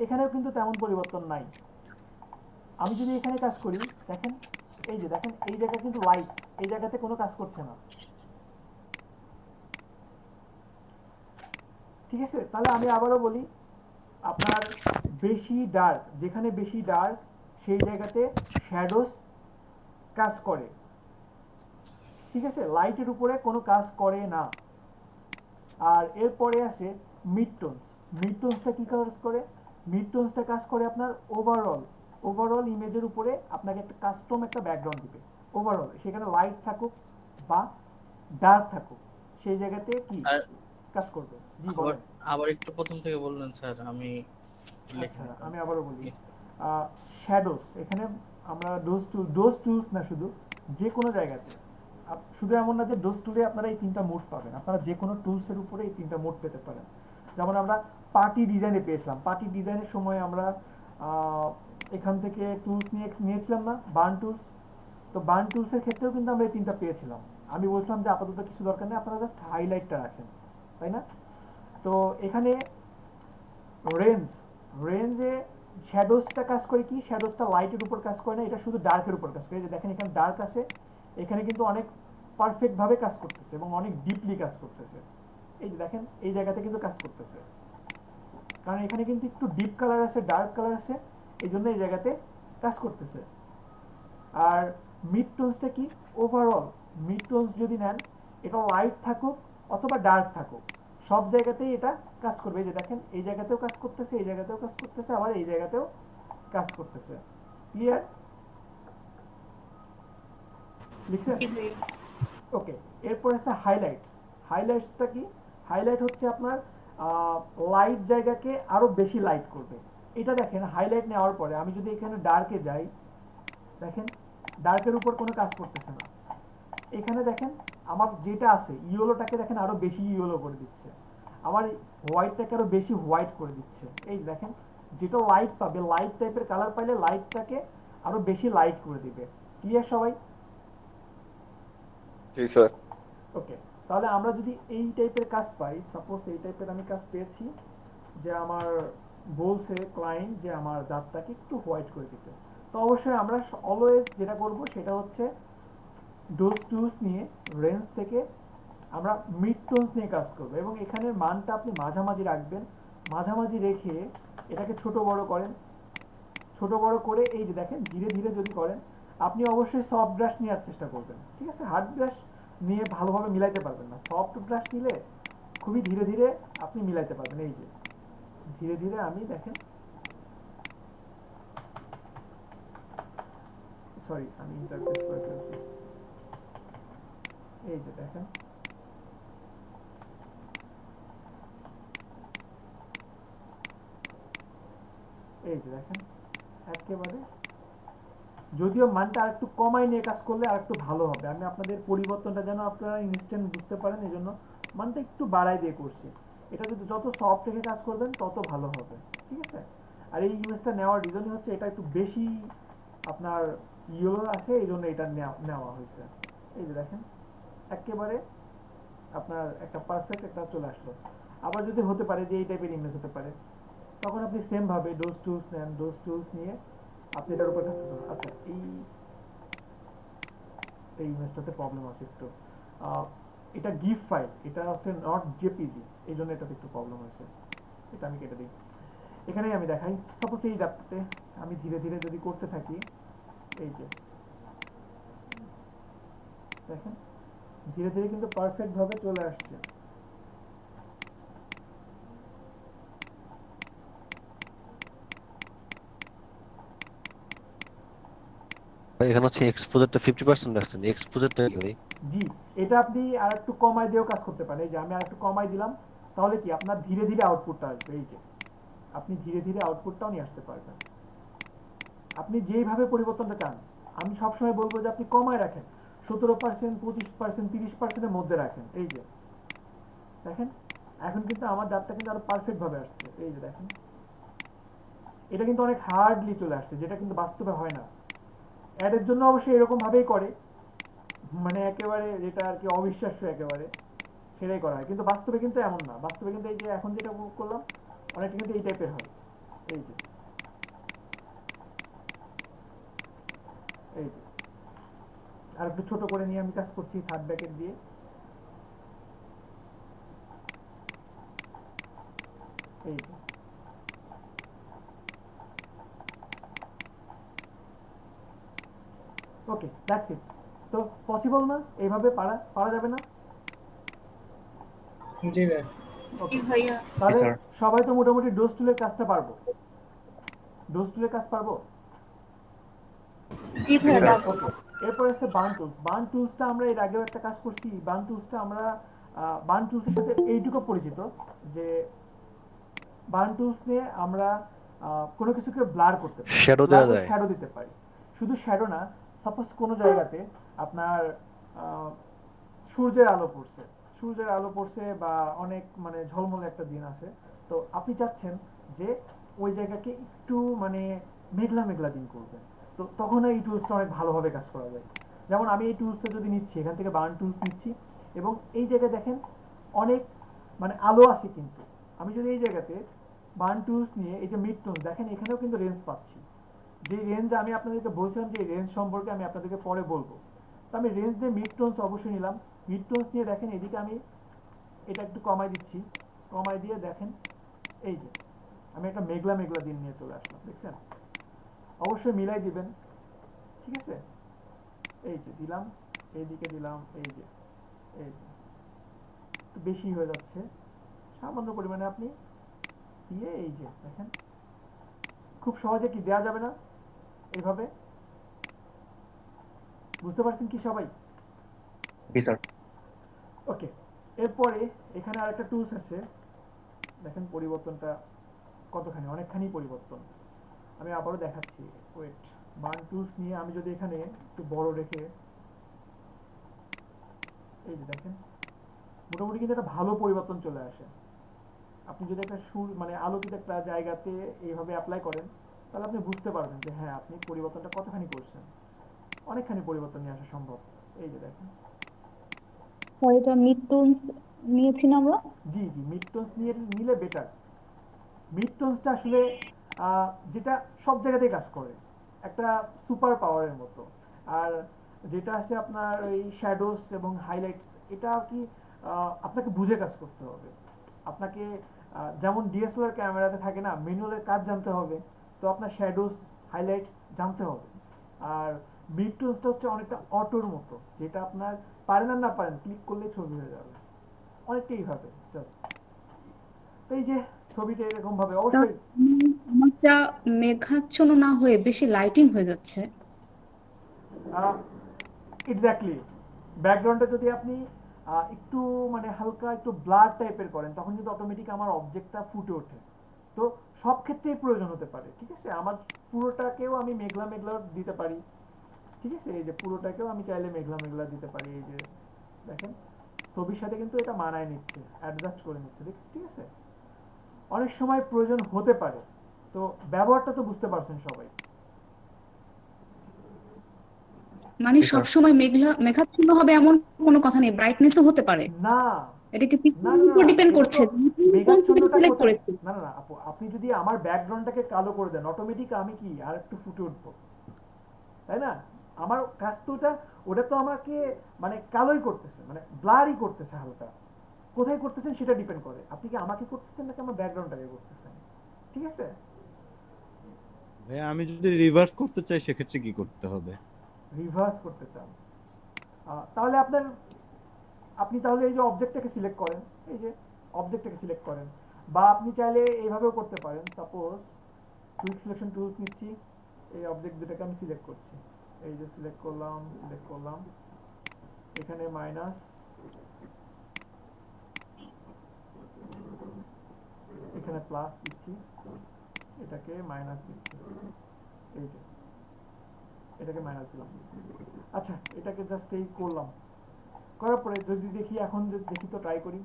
এখানেও কিন্তু তেমন পরিবর্তন নাই। আমি যদি এখানে কাজ করি, দেখেন এই যে দেখেন এই জায়গা কিন্তু লাইট, এই জায়গাতে কোনো কাজ করছে না, ঠিক আছে? তাহলে আমি আবারও বলি, আপনার যেখানে বেশি ডার্ক সেই জায়গাতে শ্যাডোজ কাজ করে, ঠিক আছে? লাইটের উপরে কোনো কাজ করে না। আর এরপরে আসে মিডটোনসটা কি কাজ করে? মিডটোনসটা কাজ করে আপনার ওভারঅল ইমেজের উপরে আপনাকে একটা কাস্টম একটা ব্যাকগ্রাউন্ড দিবে। ওভারঅল সেখানে লাইট থাকুক বা ডার্ক থাকুক, সেই জায়গাতে কি কাজ করবে? জি বলেন। আবার একটু প্রথম থেকে বললেন স্যার, আমি আচ্ছা, আমি আবারও বলি। শ্যাডোজ, এখানে আমরা ডোজ টুলস না, শুধু যে কোনো জায়গাতে, শুধু এমন না যে ডোজ টুলে আপনারা এই তিনটা মোড পাবেন, আপনারা যে কোনো টুলসের উপরে এই তিনটা মোড পেতে পারেন। যেমন আমরা পার্টি ডিজাইনে পেয়েছিলাম, পার্টি ডিজাইনের সময় আমরা এখান থেকে টুলস নিয়েছিলাম না, বার্ন টুলস। তো বার্ন টুলসের ক্ষেত্রেও কিন্তু আমরা এই তিনটা পেয়েছিলাম। আমি বলছিলাম যে আপাতত কিছু দরকার নেই, আপনারা জাস্ট হাইলাইটটা রাখেন, তাই না? তো এখানে রেঞ্জে শ্যাডোজটা কাজ করে কি? শ্যাডোজটা লাইটের উপর কাজ করে না, এটা শুধু ডার্কের উপর কাজ করে। যে দেখেন এখানে ডার্ক আছে, এখানে কিন্তু অনেক পারফেক্টভাবে কাজ করতেছে এবং অনেক ডিপলি কাজ করতেছে। এই যে দেখেন এই জায়গাতে কিন্তু কাজ করতেছে, কারণ এখানে কিন্তু একটু ডিপ কালার আছে, ডার্ক কালার আছে, এই জন্য এই জায়গাতে কাজ করতেছে। আর মিডটোনসটা কি? ওভারঅল মিডটোনস যদি নেন, এটা লাইট থাকুক অথবা ডার্ক থাকুক, সব জায়গাতেই এটা কাজ করবে। এই যে দেখেন এই জায়গাতেও কাজ করতেছে, এই জায়গাতেও কাজ করতেছে, আবার এই জায়গাতেও কাজ করতেছে। ক্লিয়ার? লিখছেন? ওকে, এরপর আছে হাইলাইটসটা কি? হাইলাইট হচ্ছে আপনার লাইট জায়গাকে আরো বেশি লাইট করবে। এটা দেখেন হাইলাইট নেওয়ার পরে আমি যদি এখানে ডার্কে যাই, দেখেন ডার্কের উপর কোনো কাজ করতেছে না। এখানে দেখেন আমার যেটা আছে ইয়েলোটাকে দেখেন আরো বেশি ইয়েলো করে দিচ্ছে, আমার হোয়াইটটাকে আরো বেশি হোয়াইট করে দিচ্ছে। এই দেখেন যেটা লাইট পাবে, লাইট টাইপের কালার পাইলে লাইটটাকে আরো বেশি লাইট করে দিবে। ক্লিয়ার সবাই? জি স্যার। ওকে, তাহলে আমরা যদি এই টাইপের কাজ পাই, সাপোজ এই টাইপের আমি কাজ পেয়েছি, যে আমার বলছে ক্লায়েন্ট যে আমার দাঁতটাকে একটু হোয়াইট করে দিতে, তো অবশ্যই আমরা অলওয়েজ যেটা করব সেটা হচ্ছে ডোজ টুলস নিয়ে রেঞ্জ থেকে আমরা মিডটোনস নিয়ে কাজ করব, এবং এখানের মানটা আপনি মাঝামাঝি রাখবেন। মাঝামাঝি রেখে এটাকে ছোট বড় করেন, ছোট বড় করে এই যে দেখেন ধীরে ধীরে যদি করেন, আপনি অবশ্যই সফট ব্রাশ নেওয়ার চেষ্টা করবেন, ঠিক আছে? হার্ড ব্রাশ নিয়ে ভালোভাবে মিলাইতে পারবেন না, সফট ব্রাশ নিলে খুবই ধীরে ধীরে আপনি মিলাইতে পারবেন। এই যে ধীরে ধীরে আমি দেখেন, সরি আমি ইন্টারফেস করে ফেলছি, এই যে দেখেন এই যে দেখেন একেবারে, যদিও মানটা আরেকটু কমাই নিয়ে কাজ করলে আরেকটু ভালো হবে। আমি আপনাদের পরিবর্তনটা যেন আপনারা ইনস্ট্যান্ট বুঝতে পারেন এই জন্য মানটা একটু বাড়াই দিয়ে করছি। এটা যদি যত সফট রেখে কাজ করবেন তত ভালো হবে, ঠিক আছে। আর এই ইমেজটা নেওয়ার রিজনই হচ্ছে এটা একটু বেশি আপনার ইয়েলো আছে, এই জন্য এটা নেওয়া হয়েছে। এই যে দেখেন একেবারে আপনার একটা পারফেক্ট একটা চলে আসলো। আবার যদি হতে পারে যে এই টাইপের ইমেজ হতে পারে, তখন আপনি সেম ভাবে ডোজ টুলস নেন, ডোজ টুলস নিয়ে আপনি এটার উপর কাজ করুন। আচ্ছা, এই ইমেজটাতে প্রবলেম আছে একটু, এটা গিফ ফাইল, এটা হচ্ছে নট জেপিজি, এই জন্য এটাতে একটু প্রবলেম হয়েছে। এটা আমি কেটে দিই। এখানেই আমি দেখাই, সাপোজ এই জায়গাতে আমি ধীরে ধীরে যদি করতে থাকি, এই যে দেখেন ধীরে ধীরে কিন্তু পারফেক্ট ভাবে চলে আসছে। এখানে হচ্ছে এক্সপোজারটা 50% রাখছেন, এক্সপোজারটা কি ভাই? জি, এটা আপনি আর একটু কমাই দিয়েও কাজ করতে পারেন। এই যে আমি আর একটু কমাই দিলাম, তাহলে কি আপনার ধীরে ধীরে আউটপুটটা আসবে। এই যে আপনি ধীরে ধীরে আউটপুটটাও নিয়ে আসতে পারবেন, আপনি যেইভাবে পরিবর্তনটা চান। আমি সবসময় বলবো যে আপনি কমায় রাখেন, 17%, 25%, 30%-এর মধ্যে রাখেন। এই যে দেখেন এখন কিন্তু আমার ডাবটা কিন্তু আরো পারফেক্ট ভাবে আসছে। এই যে দেখেন এটা কিন্তু অনেক হার্ডলি চলে আসছে, যেটা কিন্তু বাস্তবে হয় না। অ্যাডের জন্য অবশ্যই এরকম ভাবেই করে, মানে একেবারে যেটা আর কি অবিশ্বাস্য একেবারে সেটাই করা হয়, কিন্তু বাস্তবে কিন্তু এমন না। বাস্তবে কিন্তু এই যে এখন যেটা করলাম অনেকটা কিন্তু এই টাইপের হয়। এই যে আর একটু ছোট করে নিয়ে আমি কাজ করছি থার্ড ব্র্যাকেট দিয়ে। এই যে ওকে, দ্যাটস ইট। তো পসিবল না, এইভাবে পারা যাবে না? জি ভাই। ভাইয়া তাহলে সবাই তো মোটামুটি ডোজ টুলের কাজটা পারবো, ডোজ টুলের কাজ পারবো। জি ভাইয়া। ওকে, এরপর আছে বার্ন টুলস। বার্ন টুলসটা আমরা এর আগেও একটা কাজ করছি। বার্ন টুলসটা আমরা বার্ন টুলসের সাথে এইটুকু পরিচিত যে বার্ন টুলস নিয়ে আমরা কোনো কিছুকে ব্লার করতে পারি, শ্যাডো দেওয়া যায়, শ্যাডো দিতে পারি। শুধু শ্যাডো না, সাপোজ কোনো জায়গাতে আপনার সূর্যের আলো পড়ছে বা অনেক মানে ঝলমলে একটা দিন আছে, তো আপনি চাচ্ছেন যে ওই জায়গাকে একটু মানে মেঘলা মেঘলা দিন করবেন, তো তখন এই টুলসটা অনেক ভালোভাবে কাজ করা যায়। যেমন আমি এই টুলসটা যদি নিচ্ছি, এখান থেকে বার্ন টুলস নিচ্ছি এবং এই জায়গায় দেখেন অনেক মানে আলো আছে, কিন্তু আমি যদি এই জায়গাতে বার্ন টুলস নিয়ে এই যে মিড টোনস দেখেন, এখানেও কিন্তু রেঞ্জ পাচ্ছি। যে রেঞ্জ আমি আপনাদেরকে বলছিলাম যে রেঞ্জ সম্পর্কে আমি আপনাদেরকে পরে বলবো, তো আমি রেঞ্জ দিয়ে মিড টোনস অবশ্যই নিলাম। মিড টোনস নিয়ে দেখেন এদিকে আমি এটা একটু কমাই দিচ্ছি, কমাই দিয়ে দেখেন এই যে আমি একটা মেঘলা মেঘলা দিন নিয়ে চলে আসলাম, দেখছেন? অবশ্যই মিলাই দিবেন, ঠিক আছে? এই যে দিলাম, এইদিকে দিলাম, এই যে একটু বেশি হয়ে যাচ্ছে, সামান্য পরিমাণে আপনি দিয়ে এই যে দেখেন খুব সহজে কি দেয়া যাবে না এইভাবে? বুঝতে পারছেন কি সবাই? ওকে, এরপরে এখানে আরেকটা টুলস আছে, দেখেন পরিবর্তনটা কতখানি, অনেকখানি পরিবর্তন। আমি আবারও দেখাচ্ছি, ওয়েট। বার্ন টুলস নিয়ে আমি যদি এখানে একটু বড় রেখে এই যে দেখেন মোটামুটি কিন্তু একটা ভালো পরিবর্তন চলে আসে। আপনি যদি একটা মানে আলোকিত একটা জায়গাতে এইভাবে অ্যাপ্লাই করেন, তাহলে আপনি বুঝতে পারবেন যে হ্যাঁ আপনি পরিবর্তনটা কতখানি করছেন, অনেকখানি পরিবর্তন নিয়ে আসা সম্ভব। এই যে দেখেন এটা মিড টোনস নিয়েছি না আমরা? জি জি, মিড টোনস নিলে বেটার। মিড টোনসটা আসলে যেটা সব জায়গাতেই কাজ করে, একটা সুপার পাওয়ারের মতো। আর যেটা আছে আপনার এই শ্যাডোস এবং হাইলাইটস, এটা আর কি আপনাকে বুঝে কাজ করতে হবে। আপনাকে যেমন ডিএসএলআর ক্যামেরাতে থাকে না, ম্যানুয়ালের কাজ জানতে হবে, তো আপনার শ্যাডোস হাইলাইটস জানতে হবে। আর মিড টোনসটা হচ্ছে অনেকটা অটোর মতো, যেটা আপনার পারেন আর না পারেন ক্লিক করলে ছবি হয়ে যাবে, অনেকটা এইভাবে জাস্ট। তো এই যে ছবিটা এরকম ভাবে অবশ্যই আমারটা মেঘাচ্ছন্ন না হয়ে বেশি লাইটিং হয়ে যাচ্ছে। এক্স্যাক্টলি, ব্যাকগ্রাউন্ডটা যদি আপনি একটু মানে হালকা একটু ব্লার টাইপের করেন, তখন কিন্তু অটোমেটিক আমার অবজেক্টটা ফুটে ওঠে। তো সব ক্ষেত্রেই প্রয়োজন হতে পারে, ঠিক আছে। আমার পুরোটাকেও আমি মেঘলা মেঘলা দিতে পারি, ঠিক আছে। এই যে পুরোটাকেও আমি চাইলে মেঘলা মেঘলা দিতে পারি। এই যে দেখেন ছবির সাথে কিন্তু এটা মানায় নিচ্ছে, অ্যাডজাস্ট করে নিচ্ছে, ঠিক আছে। অনেক সময় প্রয়োজন হতে পারে, তো ব্যবহারটা তো বুঝতে পারছেন সবাই। মানে সবসময় মেঘাচ্ছন্ন হবে এমন কোনো কথা নেই, ব্রাইটনেসও হতে পারে। না এটা কি না পিক্সেলের উপর ডিপেন্ড এটা করছে তো কোন মেঘাচ্ছন্নটা সিলেক্ট কোথায়, করেছে। না না না আপু, আপনি যদি আমার ব্যাকগ্রাউন্ডটাকে কালো করে দেন অটোমেটিক আমি কি আর একটু ফুটে উঠবো, তাই না? আমার কাজ তো ওটা তো আমাকে মানে কালোই করতেছে, মানে ব্লারই করতেছে হালকা। কোথায় করতেছেন সেটা ডিপেন্ড করে, আপনি কি আমাকে করতেছেন নাকি আমার ব্যাকগ্রাউন্ডটাকে করতেছেন, ঠিক আছে। ভাই আমি যদি রিভার্স করতে চাই সেক্ষেত্রে কি করতে হবে? রিভার্স করতে চান তাহলে আপনি তাহলে এই যে অবজেক্টটাকে সিলেক্ট করেন, এই যে অবজেক্টটাকে সিলেক্ট করেন, বা আপনি চাইলে এইভাবেও করতে পারেন। সাপোজ কুইক সিলেকশন টুলস নিচ্ছি, এই অবজেক্ট দুটাকে আমি সিলেক্ট করছি, এই যে সিলেক্ট করলাম, এখানে মাইনাস, এখানে প্লাস দিচ্ছি, এটাকে মাইনাস দিচ্ছি, এই যে এটাকে মাইনাস দিলাম। আচ্ছা এটাকে জাস্ট এই করলাম, করার পরে যদি দেখি, এখন যদি দেখি তো ট্রাই করি,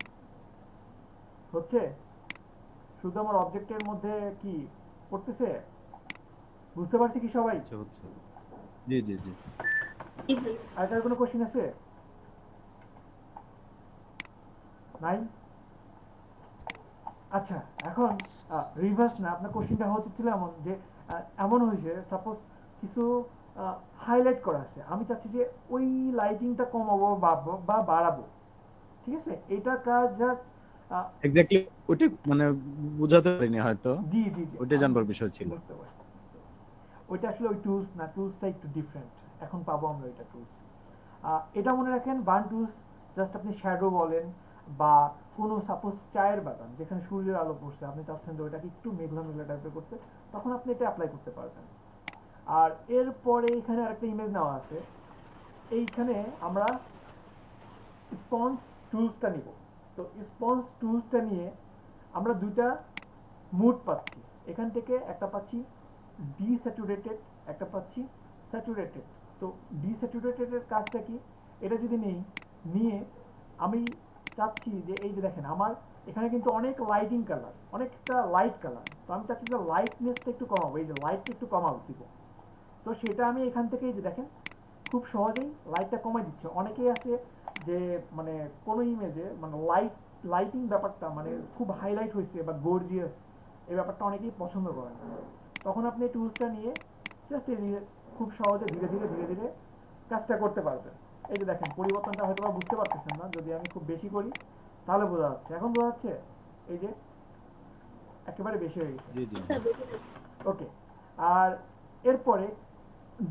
হচ্ছে শুধু আমার অবজেক্টের মধ্যে কি করতেছে, বুঝতে পারছি কি সবাই? হচ্ছে জি জি জি। আর কার কোনো কোশ্চেন আছে? নাই? আচ্ছা এখন রিভার্স না, আপনার কোশ্চেনটা হচ্ছিল এমন যে এমন হয়েছে সাপোজ কিছু হাইলাইট করা আছে, আমি চাচ্ছি যে ওই লাইটিংটা কমাবো বা বাড়াবো, ঠিক আছে। এটা কাজ জাস্ট এক্স্যাক্টলি ওটা মানে বোঝাতে পারিনি হয়তো। জি জি জি ওটা জানবার বিষয় ছিল। বুঝতে পারছি। ওইটা আসলে ওই টুলস না, টুলসটা একটু ডিফারেন্ট, এখন পাবো আমরা ওইটা টুলস। এটা মনে রাখেন, বার্ন টুলস জাস্ট আপনি শ্যাডো বলেন বা কোনো সাপোজ চায়ের বাগান যেখানে সূর্যের আলো পড়ছে, আপনি চাচ্ছেন যে ওইটাকে একটু মেঘলা মেঘলা টাইপের করতে, তখন আপনি এটা অ্যাপ্লাই করতে পারবেন। আর এরপরে এখানে আরেকটা ইমেজ নেওয়া আছে, এইখানে আমরা স্পঞ্জ টুলসটা নিব। তো স্পঞ্জ টুলসটা নিয়ে আমরা দুইটা মুড পাচ্ছি, এখান থেকে একটা পাচ্ছি ডিস্যাচুরেটেড, একটা পাচ্ছি স্যাচুরেটেড। তো ডিস্যাচুরেটেডের কাজটা কি, এটা যদি নিয়ে আমি চাচ্ছি যে এই যে দেখেন আমার এখানে কিন্তু অনেক লাইটিং কালার, অনেকটা লাইট কালার, তো আমি চাচ্ছি যে লাইটনেসটা একটু কমাবো, এই যে লাইটটা একটু কমাবো দিব। তো সেটা আমি এখান থেকে এই যে দেখেন খুব সহজেই লাইটটা কমাই দিচ্ছে। অনেকেই আছে যে মানে কোনো ইমেজে মানে লাইটিং ব্যাপারটা মানে খুব হাইলাইট হয়েছে বা গর্জিয়াস, এই ব্যাপারটা অনেকেই পছন্দ করেন। তখন আপনি এই টুলসটা নিয়ে জাস্ট এই খুব সহজে ধীরে ধীরে ধীরে ধীরে কাজটা করতে পারবেন। এই যে দেখেন পরিবর্তনটা হয়তো বা বুঝতে পারতেছেন না, যদি আমি খুব বেশি করি তাহলে বোঝা যাচ্ছে। এখন বোঝা যাচ্ছে এই যে একেবারে বেশি হয়ে গেছে। জি জি। ওকে, আর এরপরে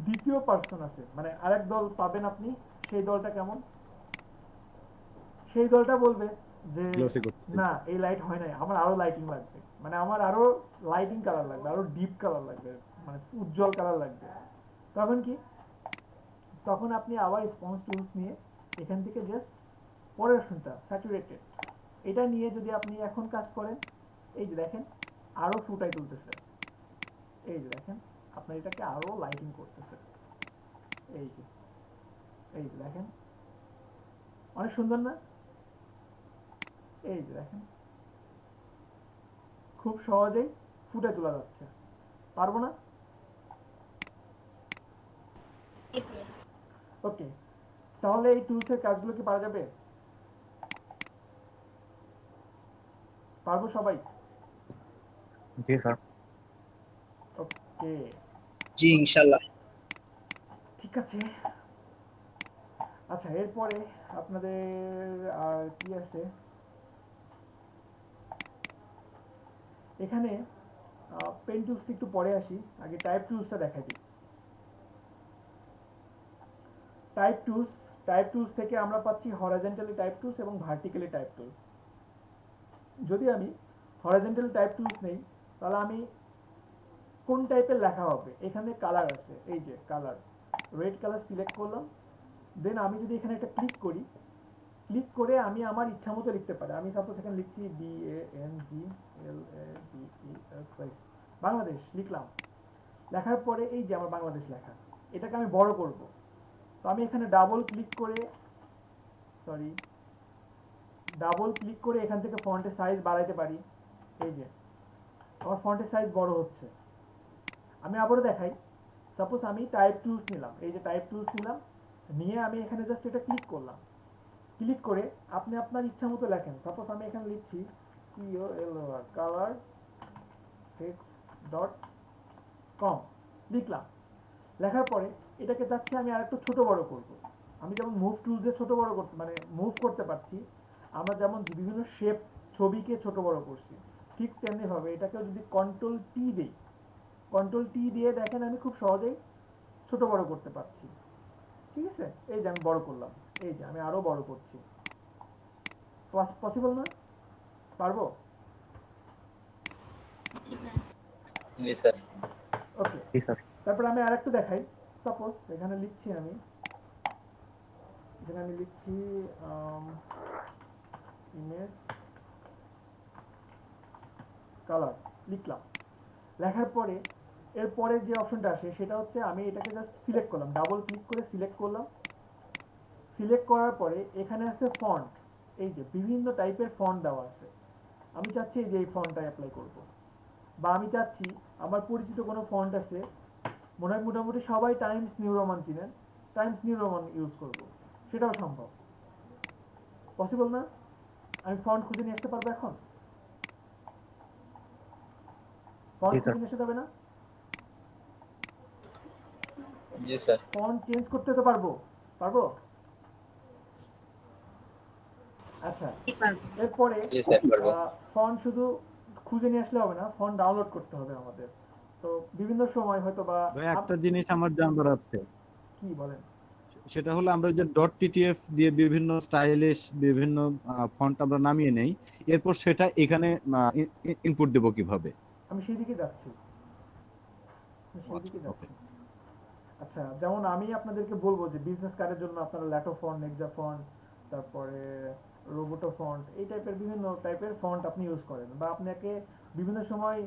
দ্বিতীয় পার্সন আছে, মানে আরেক দল পাবেন আপনি, সেই দলটা কেমন, সেই দলটা বলবে যে না এই লাইট হয় নাই, আমার আরো লাইটিং লাগবে, মানে আমার আরো লাইটিং কালার লাগবে, আরো ডিপ কালার লাগবে, মানে উজ্জ্বল কালার লাগবে। তখন কি, তখন আপনি আবার স্পঞ্জ টুলস নিয়ে এখান থেকে জাস্ট পরের অপশনটা স্যাচুরেটেড, এটা নিয়ে যদি আপনি এখন কাজ করেন, এই যে দেখেন আরো ফুটাই তুলতেছে, এই যে দেখেন আপনার এটাকে আরো লাইটিং করতেছে, এই যে দেখেন অনেক সুন্দর না? এই যে দেখেন খুব সহজেই ফুটে তোলা যাচ্ছে, পারবো না? ওকে, তাহলে এই টুলসের কাজগুলো কি পারা যাবে? পারবো সবাই? জি স্যার। ওকে জি ইনশাআল্লাহ। ঠিক আছে। আচ্ছা এরপরে আপনাদের আর কি আছে, এখানে পেন টুলসটা একটু পরে আসি, আগে টাইপ টুলসটা দেখাই দিই। টাইপ টুলস থেকে আমরা পাচ্ছি হরাইজন্টালি টাইপ টুলস এবং ভার্টিক্যালি টাইপ টুলস। যদি আমি হরাইজন্টালি টাইপ টুলস নেই তাহলে আমি কোন টাইপের লেখা হবে, এখানে কালার আছে, এই যে কালার, রেড কালার সিলেক্ট করলাম, দেন আমি যদি এখানে একটা ক্লিক করি, ক্লিক করে আমি আমার ইচ্ছা মতো লিখতে পারি। আমি সাপোজ এখানে লিখছি BANGLADES বাংলাদেশ লিখলাম। লেখার পরে এই যে আমার বাংলাদেশ লেখা, এটাকে আমি বড় করব। তো আমি এখানে ডাবল ক্লিক করে এখান থেকে ফন্টের সাইজ বাড়াইতে পারি। এই যে আমার ফন্টের সাইজ বড় হচ্ছে। আমি আবারও দেখাই, সাপোজ আমি টাইপ টুলস নিলাম, এই যে টাইপ টুলস নিলাম, নিয়ে আমি এখানে জাস্ট এটা ক্লিক করলাম। ক্লিক করে আপনি আপনার ইচ্ছা মতো লেখেন। সাপোজ আমি এখানে লিখছি colorfix.com লিখলাম। লেখার পরে এটাকে যাচ্ছে আমি আরেকটু ছোট বড় করব। আমি যেমন মুভ টুলসে ছোট বড় করতে মানে মুভ করতে পারছি, আমরা যেমন বিভিন্ন শেপ ছবিকে ছোট বড় করছি, ঠিক তেমনিভাবে এটাকেও যদি কন্ট্রোল টি দিই, কন্ট্রোল টি দিয়ে দেখেন আমি খুব সহজেই ছোট বড় করতে পারছি। ঠিক আছে, এই যে আমি বড় করলাম, এই যে আমি আরো বড় করছি। পসিবল না? পারবো? জি স্যার। ওকে, তারপর আমি আরেকটু দেখাই। সাপোজ এখানে লিখছি আমি ইমেজ কালার লিখলাম। লেখার পরে এরপরে যে অপশনটা আসে সেটা হচ্ছে আমি এটাকে জাস্ট সিলেক্ট করলাম, ডাবল ক্লিক করে সিলেক্ট করলাম। সিলেক্ট করার পরে এখানে আছে ফন্ট, এই যে বিভিন্ন টাইপের ফন্ট দেওয়া আছে। আমি চাচ্ছি যে এই ফন্টটা অ্যাপ্লাই করব, বা আমি চাচ্ছি আমার পরিচিত কোনো ফন্ট আছে, মনে হয় মোটামুটি সবাই টাইমস নিউ রোমান চিনেন, টাইমস নিউ রোমান ইউজ করব, সেটাও সম্ভব। পসিবল না? আমি ফন্ট খুঁজে নিয়ে আসতে পারবো এখন? ফন্ট খুঁজে নিয়ে আসতে হবে না? জি স্যার। ফন্ট চেঞ্জ করতে তো পারবো? আচ্ছা, এরপরে ফন্ট শুধু খুঁজে নিয়ে আসলে হবে না, ফন্ট ডাউনলোড করতে হবে আমাদের। তো বিভিন্ন সময় হয়তো বা ভাই একটা জিনিস আমার জানার আছে। কি বলেন? সেটা হলো আমরা যে .ttf দিয়ে বিভিন্ন স্টাইলিশ বিভিন্ন ফন্ট আমরা নামিয়ে নেই, এরপর সেটা এখানে ইনপুট দেব কিভাবে? আমি সেই দিকে যাচ্ছি। আচ্ছা, যেমন আমি আপনাদেরকে বলবো যে বিজনেস কার্ডের জন্য আপনারা ল্যাটো ফন্ট, নেক্সা ফন্ট, তারপরে রোবোটো ফন্ট, এই টাইপের বিভিন্ন টাইপের ফন্ট আপনি ইউজ করেন, বা আপনাকে বিভিন্ন সময়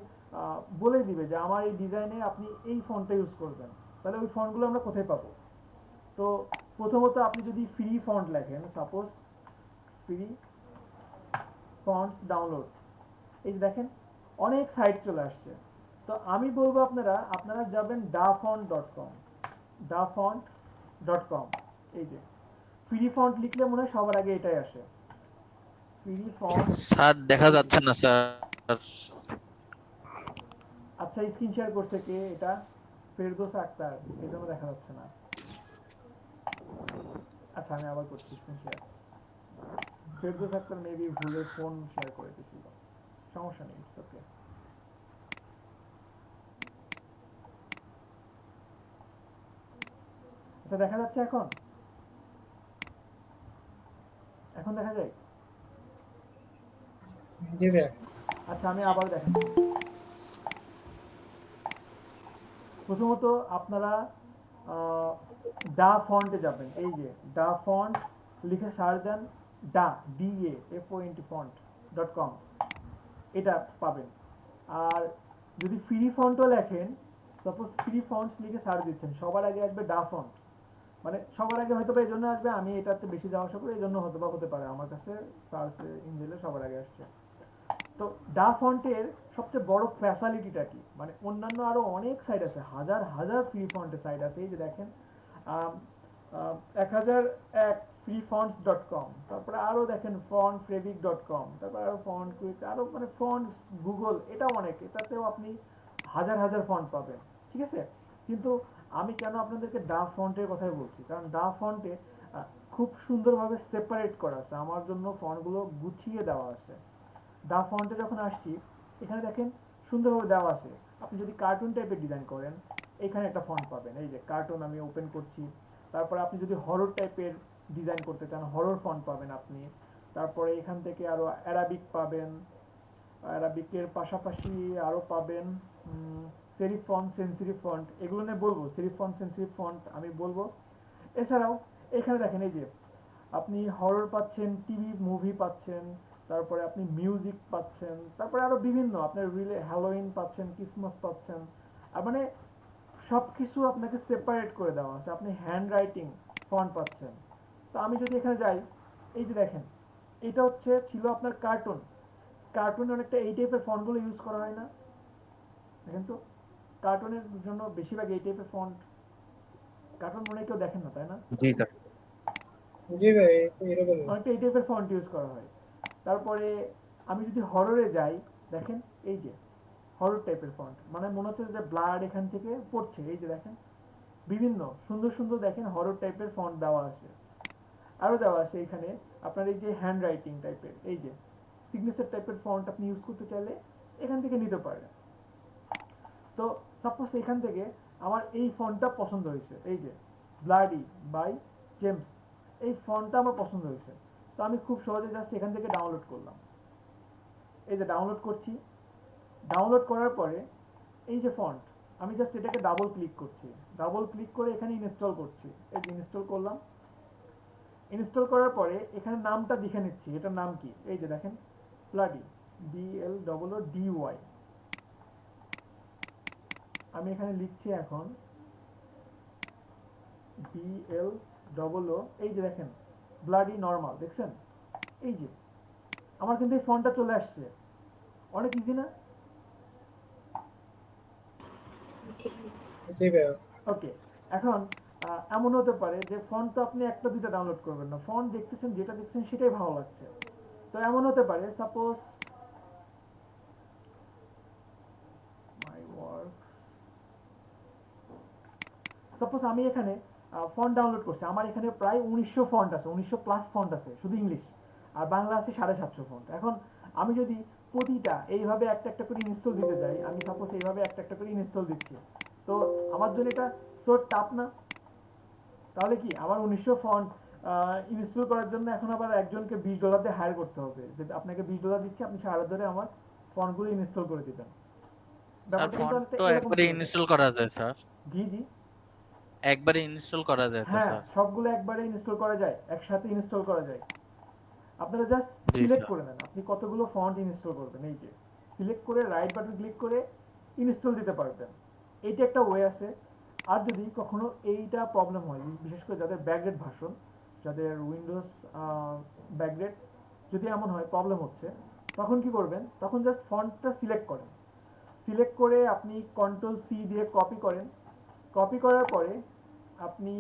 বলে দিবে যে আমার এই ডিজাইনে আপনি এই ফন্টটা ইউজ করবেন। তাহলে ওই ফন্টগুলো আমরা কোথায় পাবো? তো প্রথমত আপনি যদি ফ্রি ফন্ট লেখেন, সাপোজ ফ্রি ফন্টস ডাউনলোড, এই যে দেখেন অনেক সাইট চলে আসছে। তো আমি বলবো আপনারা যাবেন dafont.com, এই যে ফ্রি ফন্ট লিখলে মনে হয় সবার আগে এটাই আসে, ফ্রি ফন্ট। স্যার দেখা যাচ্ছে না স্যার। আচ্ছা, স্ক্রিন শেয়ার করছে কে? এটা ফেরদৌস আক্তার, এই জন্য দেখা যাচ্ছে না। আচ্ছা, আমি আবার করছি screen share. Ferdous Akter maybe ভুলে ফোন শেয়ার করে দিয়েছিল, সমস্যা নেই, ইটস ওকে। আচ্ছা, দেখা যাচ্ছে এখন দেখা যায়? জি ভাই। আচ্ছা, আমি আবার দেখাচ্ছি। প্রথমত আপনারা ডা ফন্টে যাবেন, এই যে ডা ফন্ট লিখে সার্চ দেন, DAFONT.com, এটা পাবেন। আর যদি ফ্রি ফন্টও লেখেন, সাপোজ ফ্রি ফন্টস লিখে সার্চ দিচ্ছেন, সবার আগে আসবে ডা ফন্ট। মানে সবার আগে হয়তো বা এই জন্য আসবে, আমি এটাতে বেশি যাওয়া আসা করি, এই জন্য হয়তো বা হতে পারে আমার কাছে সার্চ ইঞ্জিনে সবার আগে আসছে। তো ডা ফন্টের সবচেয়ে বড় ফ্যাসিলিটিটা কি? মানে অন্যান্য আরো অনেক সাইট আছে, হাজার হাজার ফ্রি ফন্টের সাইট আছে, এই যে দেখেন 1001 freefonts.com, তারপরে আরো দেখেন fontfabric.com, তারপরে আরো ফন্ট কুইক, আরো মানে ফন্টস গুগল, এটা অনেক, এটাতেও আপনি হাজার হাজার ফন্ট পাবেন। ঠিক আছে, কিন্তু আমি কেন আপনাদেরকে ডা ফন্টের কথাই বলছি, কারণ ডা ফন্টে খুব সুন্দরভাবে সেপারেট করা আছে, আমার জন্য ফন্টগুলো গুছিয়ে দেওয়া আছে। ডা ফন্টে যখন আসছি, এখানে দেখেন সুন্দরভাবে দেওয়া আছে। আপনি যদি কার্টুন টাইপের ডিজাইন করেন, এখানে একটা ফন্ট পাবেন, এই যে কার্টুন আমি ওপেন করছি। তারপরে আপনি যদি হরর টাইপের ডিজাইন করতে চান, হরর ফন্ট পাবেন আপনি। তারপরে এখান থেকে আরো অ্যারাবিক পাবেন, অ্যারাবিকের পাশাপাশি আরো পাবেন সেরিফ ফন্ট, সেন্সিটিভ ফন্ট, এগুলো নিয়ে বলবো। সেরিফ ফন্ট, সেন্সিটিভ ফন্ট আমি বলবো। এছাড়াও এখানে দেখেন এই যে আপনি হরর পাচ্ছেন, টিভি মুভি পাচ্ছেন, তারপরে আপনি মিউজিক পাচ্ছেন, তারপরে আরো বিভিন্ন আপনার হ্যালোইন পাচ্ছেন, ক্রিসমাস পাচ্ছেন। আর মানে সবকিছু আপনাকে সেপারেট করে দেওয়া আছে। আপনি হ্যান্ড রাইটিং ফন্ট পাচ্ছেন। তো আমি যদি এখানে যাই, এই যে দেখেন, এটা ছিল আপনার কার্টুন। কার্টুনে অনেকটা এই টাইপের ফন্টগুলো ইউজ করা হয় না? দেখেন তো, কার্টুনের জন্য বেশিরভাগ এই টাইপের ফন্ট। কার্টুন মনে হয় কেউ দেখেন না, তাই না? জি স্যার। জি ভাই, এরকম অনেকটা এই টাইপের ফন্ট ইউজ করা হয়। তারপরে আমি যদি হররে যাই, দেখেন এই যে হরর টাইপের ফন্ট, মানে মনে হচ্ছে যে ব্লাড এখান থেকে পড়ছে। এই যে দেখেন, বিভিন্ন সুন্দর সুন্দর দেখেন হরর টাইপের ফন্ট দেওয়া আছে। আরও দেওয়া আছে এখানে আপনার এই যে হ্যান্ড রাইটিং টাইপের, এই যে সিগনেচার টাইপের ফন্ট আপনি ইউজ করতে চাইলে এখান থেকে নিতে পারেন। তো সাপোজ এখান থেকে আমার এই ফন্টটা পছন্দ হয়েছে, এই যে ব্লাডি বাই জেমস, এই ফন্টটা আমার পছন্দ হয়েছে। তো আমি খুব সহজে জাস্ট এখান থেকে ডাউনলোড করলাম। এই যে ডাউনলোড করছি, ডাউনলোড করার পরে এই যে ফন্ট, আমি জাস্ট এটাকে ডাবল ক্লিক করছি, ডাবল ক্লিক করে এখানে ইনস্টল করছি। এই যে ইনস্টল করলাম। ইনস্টল করার পরে এখানে নামটা দেখে নিচ্ছি, এটার নাম কি। এই যে দেখেন, ব্লাডি, BLOODY। আমি এখানে লিখছি এখন BLOO, এই যে দেখেন ব্লাডি নরমাল, দেখছেন? এই যে আমার কিন্তু এই ফন্টটা চলে আসছে। অনেক ইজি না? জি ভাই। ওকে, এখন এমন হতে পারে যে ফন্ট তো আপনি একটা দুইটা ডাউনলোড করবেন না, ফন্ট দেখতেছেন, যেটা দেখছেন সেটাই ভালো লাগছে। তো এমন হতে পারে সাপোজ আমি এখানে ফন্ট ডাউনলোড করছি। আমার এখানে প্রায় 1900 ফন্ট আছে, 1900 প্লাস ফন্ট আছে শুধু ইংলিশ, আর বাংলা আছে 750 ফন্ট। এখন আমি যদি প্রতিটা এইভাবে একটা একটা করে ইনস্টল দিতে যাই, আমি সাপোজ এইভাবে একটা একটা করে ইনস্টল দিচ্ছি, তো আমার জন্য এটা সো টাফ না? তাহলে কি আমার 1900 ফন্ট ইনস্টল করার জন্য এখন আবার একজনকে $20 দিয়ে হায়ার করতে হবে, যে আপনাকে $20 দিচ্ছি, আপনি সারা ধরে আমার ফন্টগুলো ইনস্টল করে দিবেন। স্যার ফন্ট তো একবারে ইনস্টল করা যায় স্যার? জি জি, একবারে ইনস্টল করা যায় তো হ্যাঁ, স্যার? সবগুলো একবারে ইনস্টল করা যায়, একসাথে ইনস্টল করা যায়। আপনারা জাস্ট জি সিলেক্ট স্যার। করে নেন আপনি কতগুলো ফন্ট ইনস্টল করবেন। এই যে সিলেক্ট করে রাইট বাটন ক্লিক করে ইনস্টল দিতে পারবেন। এইটা একটা ওয়ে আছে। আর যদি কখনো এইটা প্রবলেম হয়, বিশেষ করে যাদের ব্যাকগ্রেড ভার্সন, যাদের উইন্ডোজ ব্যাকগ্রেড, যদি এমন হয় প্রবলেম হচ্ছে, তখন কি করবেন, তখন জাস্ট ফন্টটা সিলেক্ট করেন। সিলেক্ট করে আপনি Ctrl+C দিয়ে কপি করেন। কপি করার পরে আপনি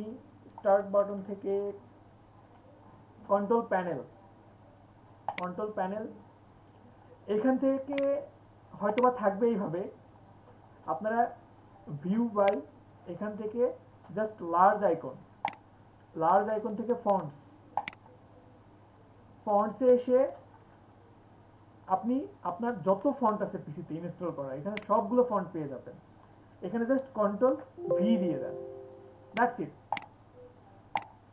স্টার্ট বাটন থেকে কন্ট্রোল প্যানেল, এখান থেকে হয়তোবা থাকবে এইভাবে, আপনারা ভিউ বাই, এখান থেকে জাস্ট লার্জ আইকন থেকে ফন্টসে এসে আপনি আপনার যত ফন্ট আছে পিসিতে ইনস্টল করা, এখানে সবগুলো ফন্ট পেয়ে যাবেন। এখানে জাস্ট Ctrl+V দিয়ে দেন, দ্যাটস ইট।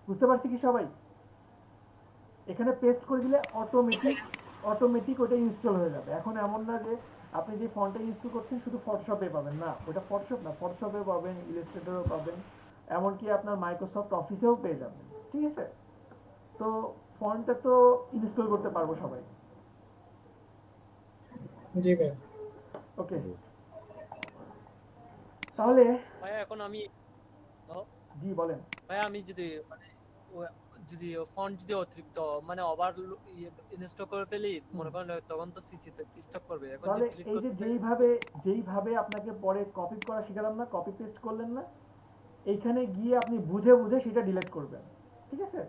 বুঝতে পারছি কি সবাই? এখানে পেস্ট করে দিলে অটোমেটিক ওটা ইনস্টল হয়ে যাবে। এখন এমন না যে আপনি যে ফন্টটা ইনস্টল করছেন শুধু ফটোশপে পাবেন, না, ওটা ফটোশপ না, ফটোশপে পাবেন, ইলাস্ট্রেটরও পাবেন, এমনকি আপনার মাইক্রোসফট অফিসেও পেয়ে যাবেন। ঠিক আছে? তো ফন্টটা তো ইনস্টল করতে পারবো সবাই। জি ভাই। ওকে, তাহলে ভাই এখন আমি জি বলেন। ভাই আমি যদি মানে যদি ফন্ট যদি অতিরিক্ত মানে ওভার ইনস্টল করে ফেলি, মনে করেন তখন তো সিসিতে ডিস্টার্ব করবে। এখন তাহলে ডিলিট এই যে করতে যেইভাবে আপনাকে পরে কপি করা শিখালাম না, কপি পেস্ট করলেন না, এইখানে গিয়ে আপনি বুঝে সেটা ডিলিট করবেন। ঠিক আছে?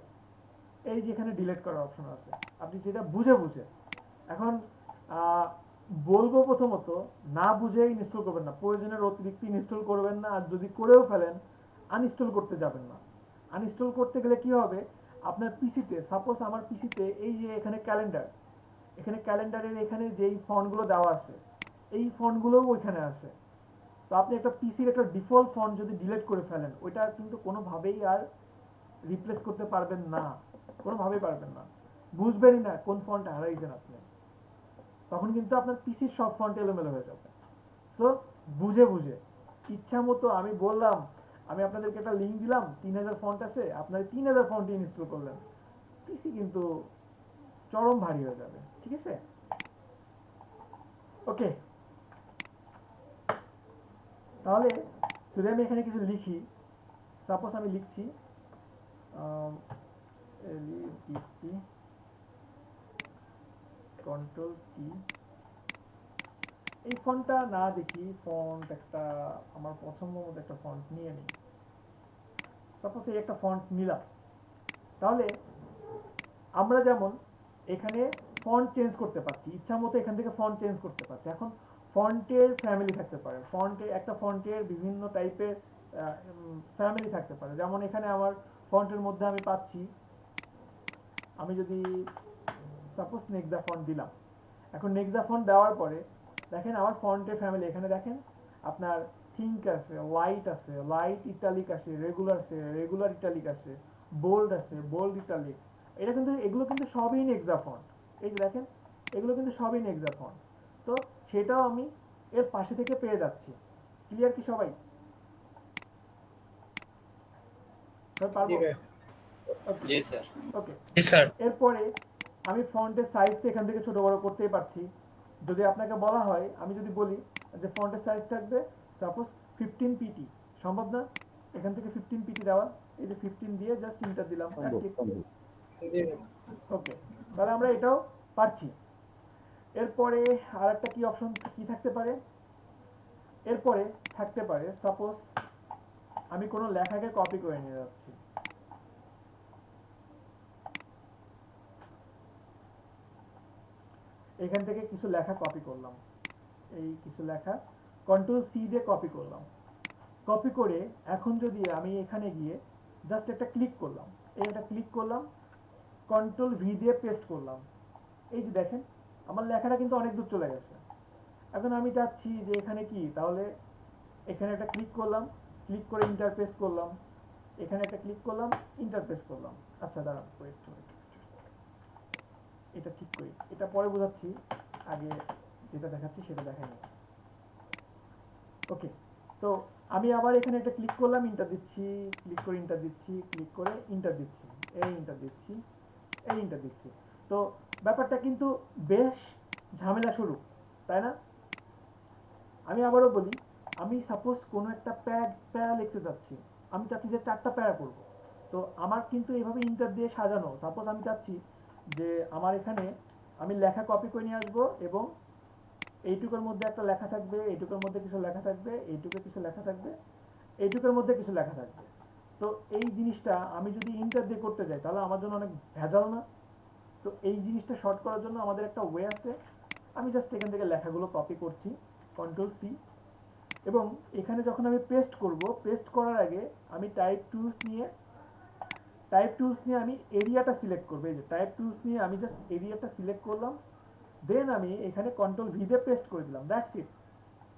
এই যে এখানে ডিলিট করার অপশন আছে, আপনি যেটা বুঝে এখন বলবো প্রথমত না বুঝে ইনস্টল করবেন না, প্রয়োজনের অতিরিক্ত ইনস্টল করবেন না। আর যদি করেও ফেলেন, আনইনস্টল করতে যাবেন না। আনইনস্টল করতে গেলে কি হবে, আপনার পিসিতে, সাপোজ আমার পিসিতে এই যে এখানে ক্যালেন্ডারের এখানে যেই ফন্টগুলো দেওয়া আছে, এই ফন্টগুলোও ওইখানে আছে। তো আপনি একটা পিসির একটা ডিফল্ট ফন্ট যদি ডিলিট করে ফেলেন, ওইটা কিন্তু কোনোভাবেই আর রিপ্লেস করতে পারবেন না, কোনোভাবেই পারবেন না, বুঝবেনই না কোন ফন্ট হারাইছেন আপনি। তখন কিন্তু আপনার পিসির সব ফন্ট এলোমেলো হয়ে যাবে। সো বুঝে ইচ্ছা মতো, আমি বললাম, আমি আপনাদেরকে একটা লিঙ্ক দিলাম, 3000 ফন্ট আছে, আপনার 3000 ফন্ট ইনস্টল করলেন, পিসি কিন্তু চরম ভারী হয়ে যাবে। ঠিক আছে, ওকে। তাহলে যদি আমি এখানে কিছু লিখি, সাপোজ আমি লিখছি কন্ট্রোল টি, এই ফন্টটা না দেখি, ফন্ট একটা আমার পছন্দ মতো একটা ফন্ট নিয়ে নিই। সাপোজ এই একটা ফন্ট নিলাম। তাহলে আমরা যেমন এখানে ফন্ট চেঞ্জ করতে পারছি, ইচ্ছা মতো এখান থেকে ফন্ট চেঞ্জ করতে পারছি। এখন ফন্টের ফ্যামিলি থাকতে পারে, একটা ফন্টের বিভিন্ন টাইপের ফ্যামিলি থাকতে পারে। যেমন এখানে আমার ফন্টের মধ্যে আমি পাচ্ছি, আমি যদি সাপোজ নেক্সা ফন্ট দিলাম, এখন নেক্সা ফন্ট দেওয়ার পরে দেখেন আমার ফন্টের ফ্যামিলি এখানে দেখেন আপনার থিঙ্ক আছে, লাইট আছে, লাইট ইটালিক আছে, রেগুলার আছে, রেগুলার ইটালিক আছে, বোল্ড আছে, বোল্ড ইটালিক। এটা কিন্তু এগুলো কিন্তু সবই নেক্সা ফন্ট। এই যে দেখেন এগুলো কিন্তু সবই নেক্সা ফন্ট। তো সেটাও আমি এর পাশে থেকে পেয়ে যাচ্ছি। ক্লিয়ার কি সবাই? জি স্যার। ওকে জি স্যার। এরপরে আমি ফন্টের সাইজটা এখান থেকে ছোট বড় করতেই পারছি। যদি আপনাকে বলা হয়, আমি যদি বলি যে ফন্টের সাইজ থাকবে সাপোজ 15 পিটি, সম্ভব না এখান থেকে 15 পিটি দেওয়া? এই যে 15 দিয়ে জাস্ট এন্টার দিলাম। ওকে, তাহলে আমরা এটাও পারছি। এরপরে আর একটা কি অপশন কি থাকতে পারে? এরপরে থাকতে পারে সাপোজ আমি কোনো লেখাকে কপি করে নিয়ে যাচ্ছি। এখান থেকে কিছু লেখা কপি করলাম, এই কিছু লেখা কন্ট্রোল সি দিয়ে কপি করলাম। কপি করে এখন যদি আমি এখানে গিয়ে জাস্ট একটা ক্লিক করলাম, এই একটা ক্লিক করলাম, কন্ট্রোল ভি দিয়ে পেস্ট করলাম, এই যে দেখেন আমার লেখাটা কিন্তু অনেক দূর চলে গেছে। এখন আমি চাচ্ছি যে এখানে কি, তাহলে এখানে একটা ক্লিক করলাম, ক্লিক করে ইন্টারপ্রেস করলাম, এখানে একটা ক্লিক করলাম, ইন্টারপ্রেস করলাম। আচ্ছা দাঁড়ান, ওয়েট, এটা ঠিক করি, এটা পরে বোঝাচ্ছি, আগে যেটা দেখাচ্ছি সেটা দেখাই নি। ওকে, তো আমি আবার এখানে একটা ক্লিক করলাম, ইন্টার দিচ্ছি, ক্লিক করে ইন্টার দিচ্ছি, ক্লিক করে ইন্টার দিচ্ছি, এই ইন্টার দিচ্ছি, এই ইন্টার দিচ্ছি। তো ব্যাপারটা কিন্তু বেশ ঝামেলা শুরু, তাই না? আমি আবারও বলি, আমি সাপোজ কোনো একটা প্যারা লিখতে যাচ্ছি, আমি চাচ্ছি যে 4টা প্যারা করব। তো আমার কিন্তু এইভাবে ইন্টার দিয়ে সাজানো। সাপোজ আমি চাচ্ছি যে আমার এখানে আমি লেখা কপি করে নিয়ে আসবো এবং এইটুকুর মধ্যে একটা লেখা থাকবে, এইটুকুর মধ্যে কিছু লেখা থাকবে, এইটুকু কিছু লেখা থাকবে, এইটুকুর মধ্যে কিছু লেখা থাকবে। তো এই জিনিসটা আমি যদি ইন্টার দিয়ে করতে যাই তাহলে আমার জন্য অনেক ভেজাল না? তো এই জিনিসটা শর্ট করার জন্য আমাদের একটা ওয়ে আছে। আমি জাস্ট এখান থেকে লেখাগুলো কপি করছি, কন্ট্রোল সি, এবং এখানে যখন আমি পেস্ট করব, পেস্ট করার আগে আমি টাইপ টুলস নিয়ে আমি এরিয়াটা সিলেক্ট করব। এই যে টাইপ টুলস নিয়ে আমি জাস্ট এরিয়াটা সিলেক্ট করলাম, দেন আমি এখানে কন্ট্রোল ভি দিয়ে পেস্ট করে দিলাম, দ্যাটস ইট।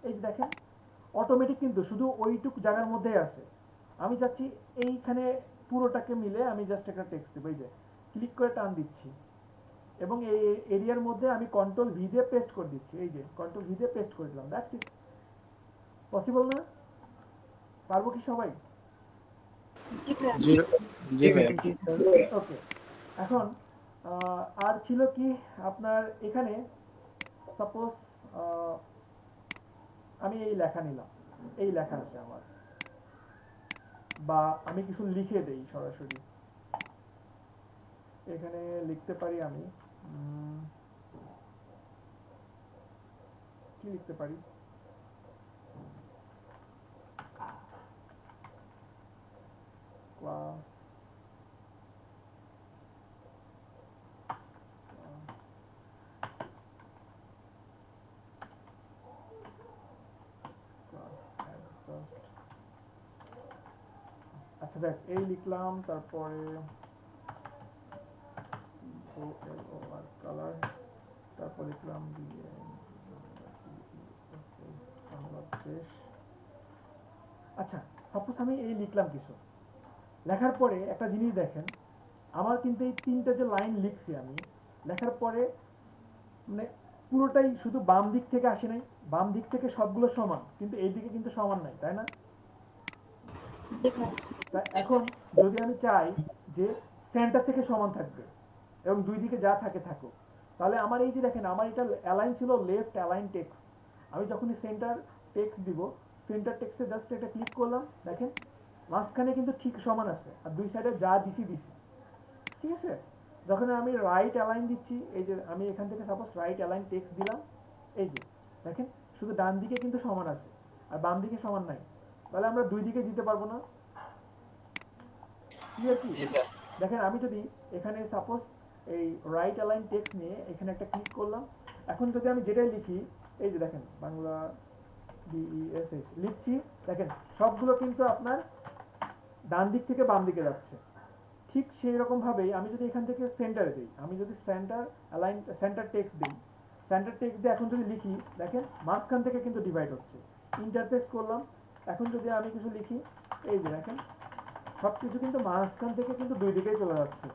এই যে দেখেন অটোমেটিক কিন্তু শুধু ওইটুক জায়গার মধ্যেই আছে। আমি চাচ্ছি এইখানে পুরোটাকে মিলে আমি জাস্ট একটা টেক্সট দেবো, এই যে ক্লিক করে টান দিচ্ছি এবং এই এরিয়ার মধ্যে আমি কন্ট্রোল ভি দিয়ে পেস্ট করে দিচ্ছি, এই যে কন্ট্রোল ভি দিয়ে পেস্ট করে দিলাম, দ্যাটস ইট। পসিবল না? পারবো কি সবাই? ওকে, এখন আর ছিল কি আপনার এখানে, সাপোজ আমি এই লেখা নিলাম, এই লেখা আছে আমার, বা আমি কিছু লিখে দেই সরাসরি। এখানে লিখতে পারি আমি কি লিখতে পারি, ক্লাস আচ্ছা দেখ, এই লিখলাম, তারপরে কালার, তারপর লিখলাম বাংলাদেশ। আচ্ছা, সাপোজ আমি এই লিখলাম কিছু, লেখার পরে একটা জিনিস দেখেন, আমার কিন্তু এই 3টা যে লাইন লিখছি আমি, লেখার পরে মানে পুরোটাই শুধু বাম দিক থেকে আসে নাই, বাম দিক থেকে সবগুলো সমান, কিন্তু এই দিকে কিন্তু সমান নাই, তাই না? এখন যদি আমি চাই যে সেন্টার থেকে সমান থাকবে, এবং দুই দিকে যা থাকে থাকুক। তাহলে আমার এই যে দেখেন আমার এটা অ্যালাইন ছিল লেফট অ্যালাইন টেক্সট, আমি যখনই সেন্টার টেক্সট দিব, সেন্টার টেক্সটে জাস্ট এটা ক্লিক করলাম, দেখেন মাঝখানে কিন্তু ঠিক সমান আছে আর দুই সাইডে যা দিছি, ঠিক আছে। যখন আমি রাইট অ্যালাইন দিচ্ছি, এই যে আমি এখান থেকে সাপোজ রাইট অ্যালাইন টেক্সট দিলাম, এই যে দেখেন শুধু ডান দিকে কিন্তু সমান আছে আর বাম দিকে সমান নাই, তাহলে আমরা দুই দিকে দিতে পারবো না। ক্লিয়ার কি? দেখেন আমি যদি এখানে সাপোজ এই রাইট অ্যালাইন টেক্সট নিয়ে এখানে একটা ক্লিক করলাম, এখন যদি আমি যেটাই লিখি, এই যে দেখেন বাংলা DESS লিখছি, দেখেন সবগুলো কিন্তু আপনার ডান দিক থেকে বাম দিকে যাচ্ছে। ঠিক সেই রকম ভাবেই আমি যদি এখান থেকে সেন্টারে দিই, আমি যদি সেন্টার টেক্সট দিই, সেন্টার টেক্সট দিয়ে এখন যদি লিখি, দেখেন মাঝখান থেকে কিন্তু ডিভাইড হচ্ছে। ইন্টারফেস করলাম, এখন যদি আমি কিছু লিখি, এই যে দেখেন সব কিছু কিন্তু মাঝখান থেকে কিন্তু দুই দিকেই চলে যাচ্ছে।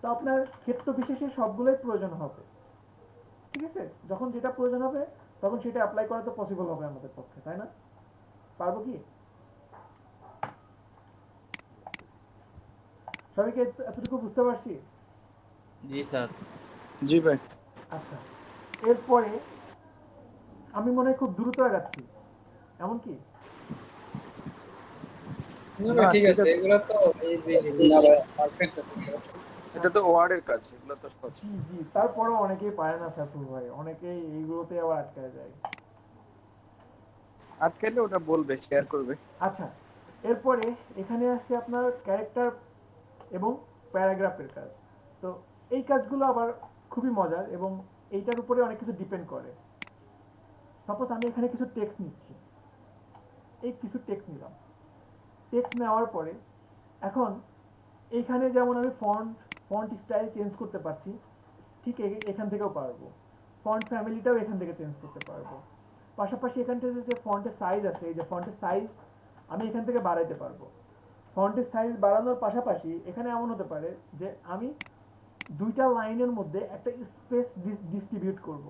তো আপনার ক্ষেত্র বিশেষে সবগুলোই প্রয়োজন হবে, ঠিক আছে। যখন যেটা প্রয়োজন হবে তখন সেটা অ্যাপ্লাই করা তো পসিবল হবে আমাদের পক্ষে, তাই না? পারবো কি? সবাইকে এতটুকু বুঝতে পারছি? জি স্যার। জি ভাই। আচ্ছা, এরপরে আমি মনে হয় খুব দ্রুত আগাচ্ছি, এমন কি? ঠিক আছে, এগুলো তো ইজি জিনিস। না ভাই, পারফেক্ট আছে। এটা তো ওয়ার্ডের কাজ, এগুলো তো সহজ। জি, তারপরেও অনেকেই পারে না সাফুল ভাই, অনেকেই এইগুলোতে আবার আটকে যায়। আটকাইলে ওটা বলবে, শেয়ার করবে। আচ্ছা, এরপরে এখানে আসছে আপনার ক্যারেক্টার এবং প্যারাগ্রাফের কাজ। তো এই কাজগুলো আবার খুবই মজার এবং এইটার উপরে অনেক কিছু ডিপেন্ড করে। সাপোজ আমি এখানে কিছু টেক্সট নিচ্ছি, এই কিছু টেক্সট নিলাম, টেক্সট নেওয়ার পরে এখন এইখানে যেমন আমি ফন্ট স্টাইল চেঞ্জ করতে পারছি, ঠিক এখান থেকেও পারবো। ফন্ট ফ্যামিলিটাও এখান থেকে চেঞ্জ করতে পারবো। পাশাপাশি এখান থেকে যে ফন্টের সাইজ আছে, এই যে ফন্টের সাইজ আমি এখান থেকে বাড়াইতে পারবো। ফন্টের সাইজ বাড়ানোর পাশাপাশি এখানে এমন হতে পারে যে আমি দুইটা লাইনের মধ্যে একটা স্পেস ডিস্ট্রিবিউট করব,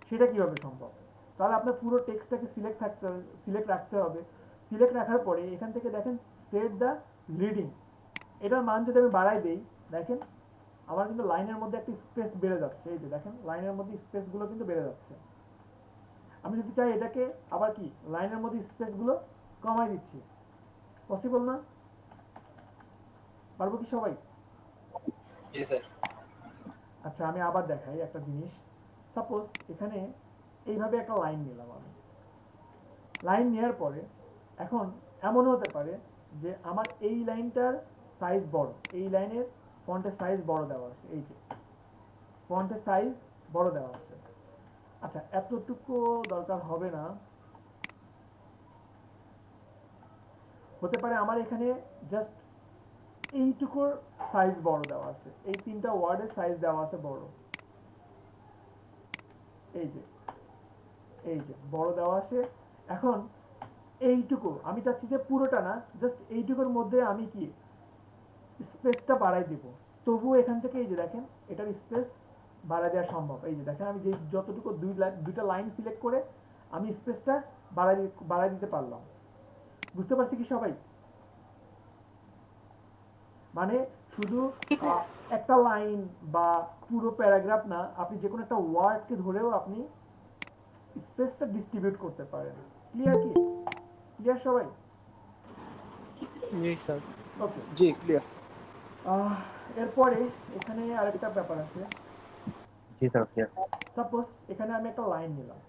সেটা কিভাবে সম্ভব? তাহলে আপনার পুরো টেক্সটটাকে সিলেক্ট রাখতে হবে। সিলেক্ট রাখার পরে এখান থেকে দেখেন সেট দ্য রিডিং, এটার মান যদি আমি বাড়াই দেই, দেখেন আমার কিন্তু লাইনের মধ্যে একটা স্পেস বেড়ে যাচ্ছে। এই যে দেখেন লাইনের মধ্যে স্পেসগুলো কিন্তু বেড়ে যাচ্ছে। আমি যদি চাই এটাকে আবার কি লাইনের মধ্যে স্পেসগুলো কমাই দিচ্ছি, পসিবল না? পারবো কি সবাই? জি স্যার। আচ্ছা, আমি আবার দেখাই একটা জিনিস। সাপোজ এখানে এইভাবে একটা লাইন নিলাম আমি, লাইন নেওয়ার পরে এখন এমন হতে পারে যে আমার এই লাইনটার সাইজ বড়, এই লাইনের ফন্টের সাইজ বড় দেওয়া আছে, এই যে ফন্টের সাইজ বড় দেওয়া আছে। আচ্ছা, এতটুকু দরকার হবে না, হতে পারে আমার এখানে জাস্ট এইটুকুর সাইজ বড় দেওয়া আছে, এই তিনটা ওয়ার্ডের সাইজ দেওয়া আছে বড়, এই যে বড় দেওয়া আছে। এখন এইটুকু আমি চাচ্ছি যে পুরোটা না, জাস্ট এইটুকুর মধ্যে আমি কি স্পেসটা বাড়াই দিব, তবুও এখান থেকে এই যে দেখেন এটার স্পেস বাড়াই দেওয়া সম্ভব। এই যে দেখেন আমি যে যতটুকু দুইটা লাইন সিলেক্ট করে আমি স্পেসটা বাড়াই দিতে পারলাম। বুঝতে পারছি কি সবাই? মানে শুধু একটা লাইন বা পুরো প্যারাগ্রাফ না, আপনি যে কোনো একটা ওয়ার্ডকে ধরেও আপনি স্পেসটা ডিস্ট্রিবিউট করতে পারেন। ক্লিয়ার কি? ক্লিয়ার সবাই? জি স্যার। ওকে, জি ক্লিয়ার। এরপরে এখানে আরেকটা ব্যাপার আছে। জি স্যার ক্লিয়ার। সাপোজ এখানে আমি একটা লাইন নিলাম,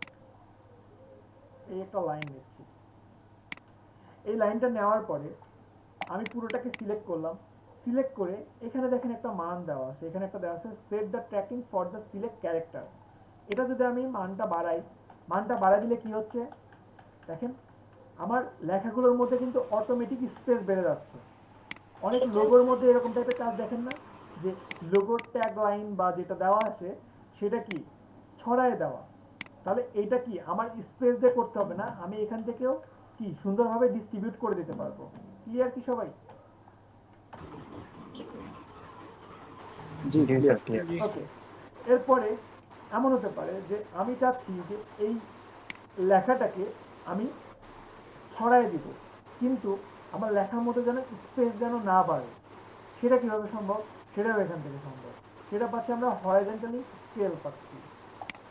এই একটা লাইন নিচ্ছি, এই লাইনটা নেওয়ার পরে আমি পুরোটাকে সিলেক্ট করলাম, সিলেক্ট করে এখানে দেখেন একটা মান দেওয়া আছে, এখানে একটা দেওয়া আছে set the tracking for the select character. এটা যদি আমি মানটা বাড়াই দিলে কি হচ্ছে দেখেন আমার লেখাগুলোর মধ্যে কিন্তু অটোমেটিক স্পেস বেড়ে যাচ্ছে। অনেক লোগোর মধ্যে এরকম টাইপের কাজ দেখেন না, যে লোগোর ট্যাগ লাইন বা যেটা দেওয়া আছে সেটা কি ছড়ায় দেওয়া। তাহলে এইটা কি আমার স্পেস দিয়ে করতে হবে না, আমি এখান থেকেও কি সুন্দরভাবে ডিস্ট্রিবিউট করে দিতে পারবো। ক্লিয়ার কি সবাই? জি ক্লিয়ার। ওকে, এরপরে এমন হতে পারে যে আমি চাচ্ছি যে এই লেখাটাকে আমি ছড়ায় দিব, কিন্তু আমার লেখার মধ্যে যেন স্পেস যেন না বাড়ে, সেটা কিভাবে সম্ভব? সেটাও এখান থেকে সম্ভব। সেটা পাচ্ছি আমরা হরাইজন্টালি স্কেল পাচ্ছি।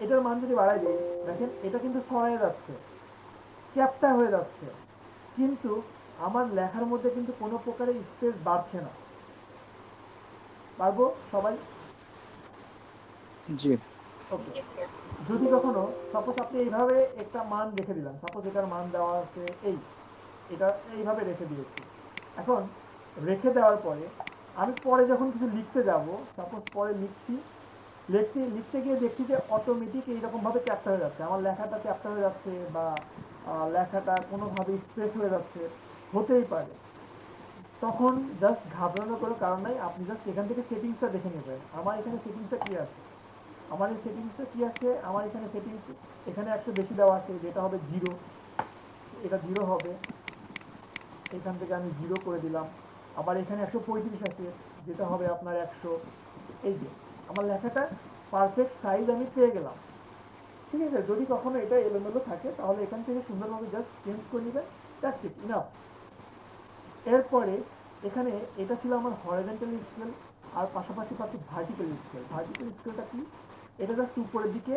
এটার মান যদি বাড়াই দিই, দেখেন এটা কিন্তু ছড়ায় যাচ্ছে, চ্যাপ্টা হয়ে যাচ্ছে, কিন্তু আমার লেখার মধ্যে কিন্তু কোনো প্রকারের স্পেস বাড়ছে না। পারবো সবাই? জি। ওকে, যদি কখনো সাপোজ আপনি এইভাবে একটা মান রেখে দিলেন, সাপোজ এটার মান দেওয়া আছে এটা এইভাবে রেখে দিয়েছি। এখন রেখে দেওয়ার পরে আমি পরে যখন কিছু লিখতে যাব, সাপোজ পরে লিখতে গিয়ে দেখছি যে অটোমেটিক এইরকমভাবে চ্যাপ্টার হয়ে যাচ্ছে, আমার লেখাটা চ্যাপ্টার হয়ে যাচ্ছে বা লেখাটা কোনোভাবে স্পেস হয়ে যাচ্ছে, হতেই পারে। তখন জাস্ট ঘাবড়ানোর কোনো কারণ নাই, আপনি জাস্ট এখান থেকে সেটিংসটা দেখে নেবেন আমার এখানে সেটিংসটা কী আছে। আমার এই সেটিংসটা কী আছে, আমার এখানে সেটিংস এখানে 100 বেশি দেওয়া আছে, যেটা হবে 0, এটা 0 হবে, এখান থেকে আমি 0 করে দিলাম। আবার এখানে 135 আছে, যেটা হবে আপনার 100। এই যে আমার লেখাটা পারফেক্ট সাইজ আমি পেয়ে গেলাম। ঠিক আছে, যদি কখনো এটা এলোমেলো থাকে তাহলে এখান থেকে সুন্দরভাবে জাস্ট চেঞ্জ করে নেবেন, দ্যাটস ইট, ইনাফ। এরপরে এখানে এটা ছিল আমার হরাইজন্টাল স্কেল, আর পাশাপাশি পাচ্ছি ভার্টিক্যাল স্কেল। ভার্টিক্যাল স্কেলটা কি, এটা জাস্ট উপরের দিকে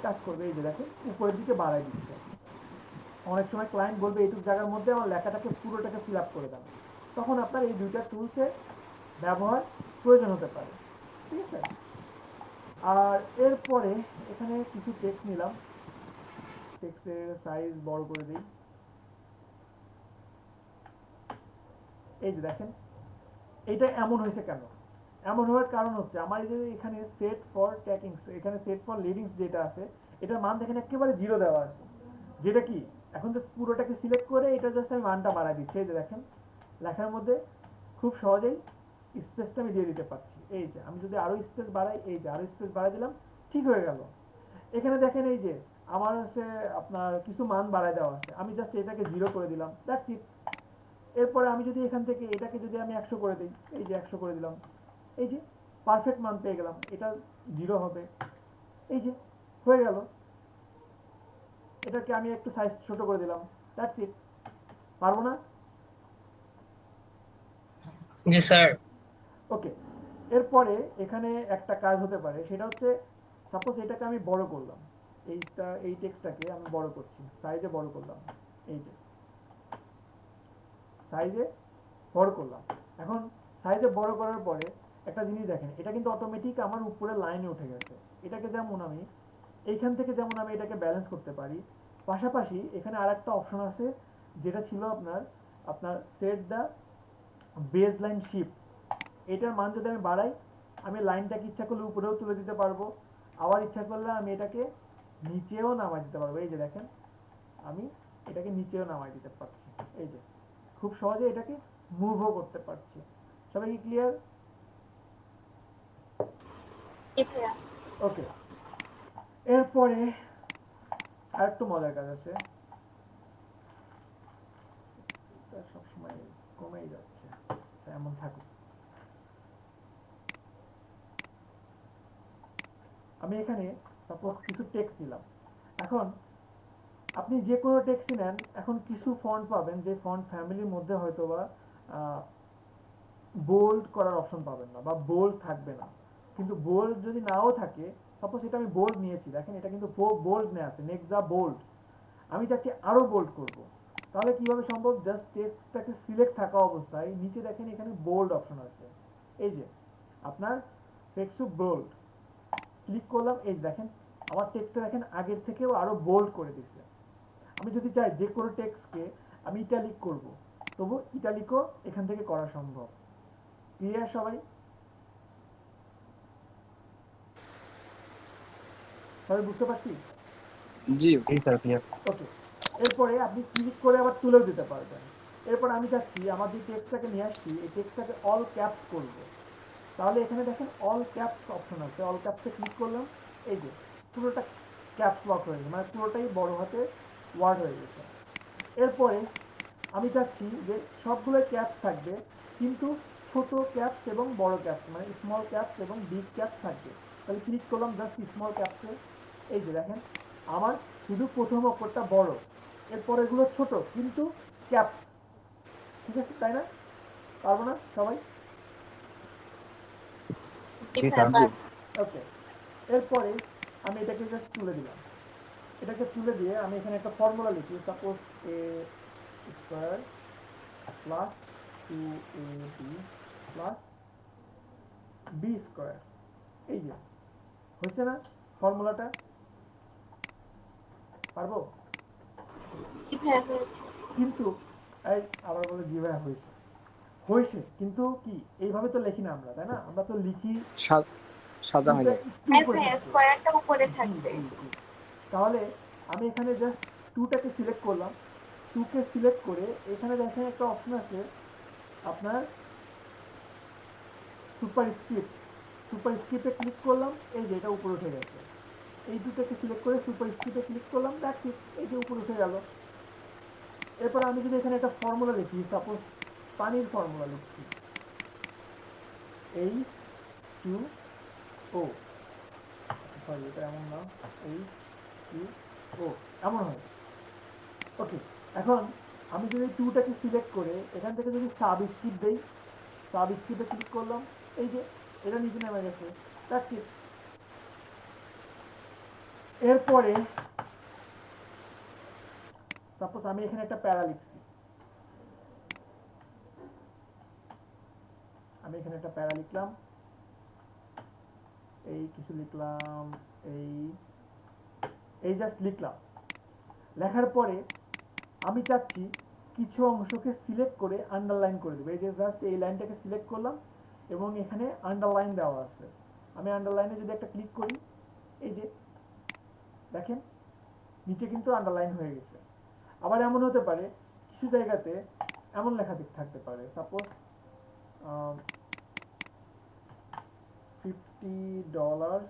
কাজ করবে, এই যে দেখেন উপরের দিকে বাড়াই দিচ্ছে। অনেক সময় ক্লায়েন্ট বলবে এইটুকু জায়গার মধ্যে আমার লেখাটাকে পুরোটাকে ফিল আপ করে দেন, তখন আপনার এই দুইটা টুলসের ব্যবহার প্রয়োজন হতে পারে। ঠিক আছে, আর এরপরে এখানে কিছু টেক্সট নিলাম, টেক্সটের সাইজ বড় করে দিই। এই যে দেখেন এটা এমন হয়েছে কেন, এমন হওয়ার কারণ হচ্ছে আমার এই যে এখানে সেট ফর ট্যাগিংস, এখানে সেট ফর লিডিংস যেটা আছে, এটার মান দেখেন একেবারে 0 দেওয়া আছে, যেটা কি এখন জাস্ট পুরোটাকে সিলেক্ট করে এটা জাস্ট আমি মানটা বাড়াই দিচ্ছি। এই যে দেখেন লেখার মধ্যে খুব সহজেই স্পেসটা আমি দিয়ে দিতে পারছি। এই যে আমি যদি আরও স্পেস বাড়াই, এই যে আরও স্পেস বাড়াই দিলাম, ঠিক হয়ে গেল। এখানে দেখেন এই যে আমার হচ্ছে আপনার কিছু মান বাড়াই দেওয়া আছে, আমি জাস্ট এটাকে 0 করে দিলাম, দ্যাটস ইট। এরপরে আমি যদি এখান থেকে এটাকে যদি আমি 100 করে দিই, এই যে 100 করে দিলাম, এই যে পারফেক্ট মান পেয়ে গেলাম, এটা 0 হবে, এই যে হয়ে গেল। এটাকে আমি একটু সাইজ ছোট করে দিলাম, দ্যাটস ইট। পারবো না? জি স্যার। ওকে, এরপরে এখানে একটা কাজ হতে পারে, সেটা হচ্ছে সাপোজ এটাকে আমি বড় করলাম, এই টেক্সটটাকে আমি বড় করছি, সাইজে বড় করলাম, এই যে সাইজে বড় করলাম। এখন সাইজে বড় করার পরে একটা জিনিস দেখেন, এটা কিন্তু অটোমেটিক আমার উপরে লাইনে উঠে গেছে। এটাকে যেমন আমি এইখান থেকে যেমন আমি এটাকে ব্যালেন্স করতে পারি, পাশাপাশি এখানে আরেকটা অপশন আছে যেটা ছিল আপনার set the base line shift. এটার মান যদি আমি বাড়াই, আমি লাইনটাকে ইচ্ছা করলে উপরেও তুলে দিতে পারবো, আবার ইচ্ছা করলে আমি এটাকে নিচেও নামাই দিতে পারবো। এই যে দেখেন আমি এটাকে নিচেও নামাই দিতে পারছি, এই যে খুব সহজে এটাকে মুভও করতে পারছি। সবাই কি ক্লিয়ার? ওকে, এরপরে আরেকটু মজার কাজ আছে, সবসময় কমেই যাচ্ছে, এমন থাকুক। আমি এখানে সাপোজ কিছু টেক্সট দিলাম, এখন আপনি যে কোনো টেক্সটই নেন, এখন কিছু ফন্ট পাবেন যে ফন্ট ফ্যামিলির মধ্যে হয়তো বা বোল্ড করার অপশন পাবেন না বা বোল্ড থাকবে না। কিন্তু বোল্ড যদি নাও থাকে, সাপোজ এটা আমি বোল্ড নিয়েছি, দেখেন এটা কিন্তু বোল্ড নিয়ে আসে, নেক্সা বোল্ড, আমি চাচ্ছি আরও বোল্ড করব, তাহলে কিভাবে সম্ভব? জাস্ট টেক্সটটাকে সিলেক্ট থাকা অবস্থায় নিচে দেখেন এখানে বোল্ড অপশন আছে, এই যে আপনার টেক্সট বোল্ড ক্লিক করলাম, এই দেখেন আমার টেক্সটটা দেখেন আগের থেকেও আরও বোল্ড করে দিছে। আমি যদি চাই যে কোনো টেক্সটকে আমি ইটালিক করব, তবু ইটালিকও এখান থেকে করা সম্ভব। ক্লিয়ার সবাই? সবাই বুঝতে পারছি? জি স্যার, ক্লিয়ার। ওকে, এরপরে আপনি ক্লিক করে আবার তুলেও দিতে পারবেন। এরপর আমি চাচ্ছি আমার যে টেক্সটটাকে নিয়ে আসছি, এই টেক্সটটাকে অল ক্যাপস করব, তাহলে এখানে দেখেন অল ক্যাপস অপশন আছে, অল ক্যাপসে ক্লিক করলাম, এই যে পুরোটা ক্যাপস লক হয়ে গেছে, মানে পুরোটাই বড় হাতে ওয়ার্ড হয়ে গেছে। এরপরে আমি চাচ্ছি যে সবগুলোই ক্যাপস থাকবে, কিন্তু ছোট ক্যাপস এবং বড় ক্যাপস, মানে স্মল ক্যাপস এবং বিগ ক্যাপস থাকবে। তাহলে ক্লিক করলাম জাস্ট স্মল ক্যাপসে, এই যে দেখেন আমার শুধু প্রথম অক্ষরটা বড়, এরপর এগুলো ছোট কিন্তু ক্যাপস। ঠিক আছে, তাই না? পারবো না সবাই? ওকে, এরপরে আমি এটাকে জাস্ট তুলে দিলাম। এটাকে তুলে দিয়ে আমি এখানে একটা ফর্মুলা লিখি, suppose a square plus 2ab plus b square. এই যে হয়েছে না ফর্মুলাটা? পারবো? কিন্তু এই আবার বলে জি ভাইয়া হয়েছে, হয়েছে কিন্তু কি এইভাবে তো লিখি না আমরা, তাই না? আমরা তো লিখি সাজা হয় না। স্কয়ারটা উপরে থাকবে। তাহলে আমি এখানে জাস্ট 2টাকে সিলেক্ট করলাম, 2কে সিলেক্ট করে এখানে দেখেন একটা অপশন আছে আপনার সুপারস্ক্রিপ্টে ক্লিক করলাম, এই যে এটা উপরে উঠে গেছে। এই 2টাকে সিলেক্ট করে সুপারস্ক্রিপ্টে ক্লিক করলাম, দ্যাটস ইট, এই যে উপরে উঠে গেল। এরপর আমি যদি এখানে একটা ফর্মুলা লিখি, সাপোজ পানির ফর্মুলা লিখছি H2O, সরি এটা এমন না, H2O এমন হয়। ওকে, এখন আমি যদি 2টাকে সিলেক্ট করে এখান থেকে যদি সাবস্ক্রিপ্ট দেই, সাবস্ক্রিপ্টে ক্লিক করলাম, এই যে এটা নিচে নেমে গেছে, দ্যাটস ইট। এরপরে সাপোজ আমি এখানে একটা প্যারা লিখছি, আমি এখানে একটা প্যারা লিখলাম, এই কিছু লিখলাম, এই জাস্ট লিখলাম। লেখার পরে আমি চাচ্ছি কিছু অংশকে সিলেক্ট করে আন্ডারলাইন করে দেবো। এই যে জাস্ট এই লাইনটাকে সিলেক্ট করলাম এবং এখানে আন্ডারলাইন দেওয়া আছে। আমি আন্ডারলাইনে যদি একটা ক্লিক করি, এই যে দেখেন নিচে কিন্তু আন্ডারলাইন হয়ে গেছে। আবার এমন হতে পারে কিছু জায়গাতে এমন লেখা থাকতে পারে, সাপোজ $50